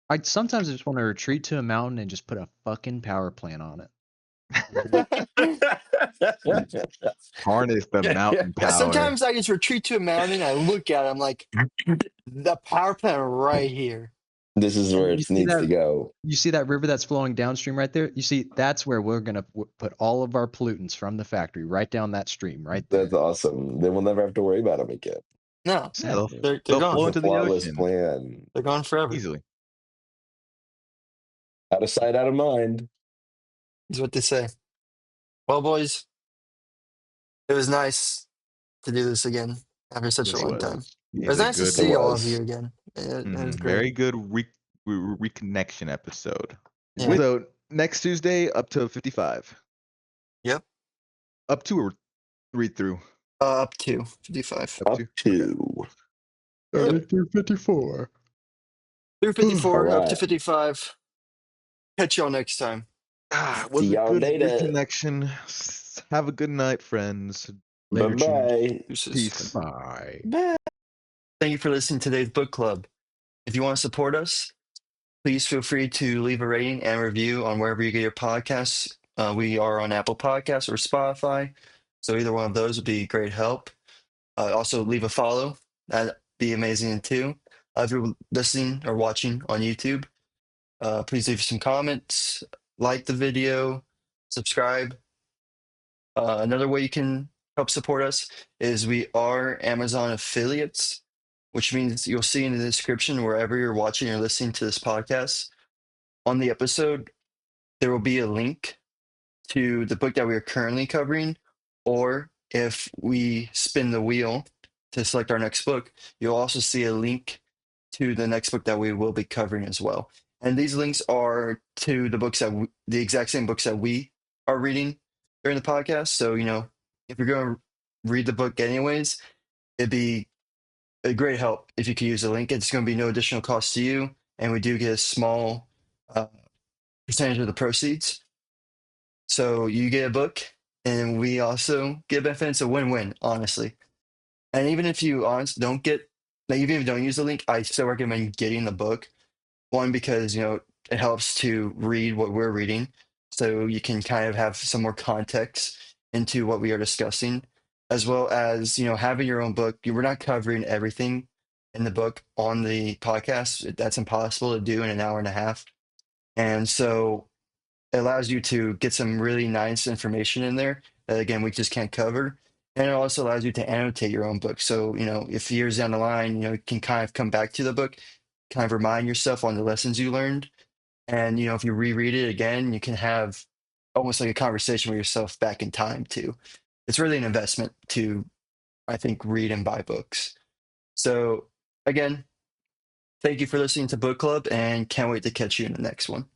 I sometimes just want to retreat to a mountain and just put a fucking power plant on it. Harness the mountain Yeah, power. sometimes I just retreat to a mountain. I look at it. I'm like, the power plant right here. This is where You it see needs that? to go. You see that river that's flowing downstream right there? You see, that's where we're gonna put all of our pollutants from the factory right down that stream right there. That's awesome. Then we'll never have to worry about them again. No, Yeah, they'll, Exactly. they're they'll gone. flow It's a into the flawless ocean plan. They're gone forever. easily. Out of sight, out of mind. Is what they say. Well, boys, it was nice to do this again after such a Yes, Yes, it it long was. time. was. It He's was a nice to good, It see all of you was. again. It was great. very good reconnection episode. Yeah. So next Tuesday up to 55. Yep. Up to or read through. Up to 55. Up Okay. to. Through 54. Through 54, All up to right. 55. Catch y'all next time. It was See a y'all good later. reconnection. Have a good night, friends. Bye Later, cheers. bye. Deuces. Peace. Bye. Bye. Thank you for listening to today's book club. If you want to support us, please feel free to leave a rating and review on wherever you get your podcasts. We are on Apple Podcasts or Spotify, so either one of those would be great help. Also, leave a follow. That'd be amazing too. If you're listening or watching on YouTube, please leave some comments, like the video, subscribe. Another way you can help support us is we are Amazon affiliates, which means you'll see in the description wherever you're watching or listening to this podcast. On the episode, there will be a link to the book that we are currently covering, or if we spin the wheel to select our next book, you'll also see a link to the next book that we will be covering as well. And these links are to the books the exact same books that we are reading. during the podcast. So, if you're going to read the book anyways, it'd be a great help if you could use the link. It's going to be no additional cost to you, and we do get a small uh, percentage of the proceeds. So you get a book, and we also get a benefit. It's a win-win, honestly. And even if you don't get, like, even if you don't use the link, I still recommend getting the book. One, because it helps to read what we're reading, so you can kind of have some more context into what we are discussing, as well as having your own book. We're not covering everything in the book on the podcast. That's impossible to do in an hour and a half, and so it allows you to get some really nice information in there that again we just can't cover. And it also allows you to annotate your own book. So, if years down the line, you can kind of come back to the book, kind of remind yourself on the lessons you learned. And, if you reread it again, you can have almost like a conversation with yourself back in time too. It's really an investment to, I think, read and buy books. So again, thank you for listening to Book Club and can't wait to catch you in the next one.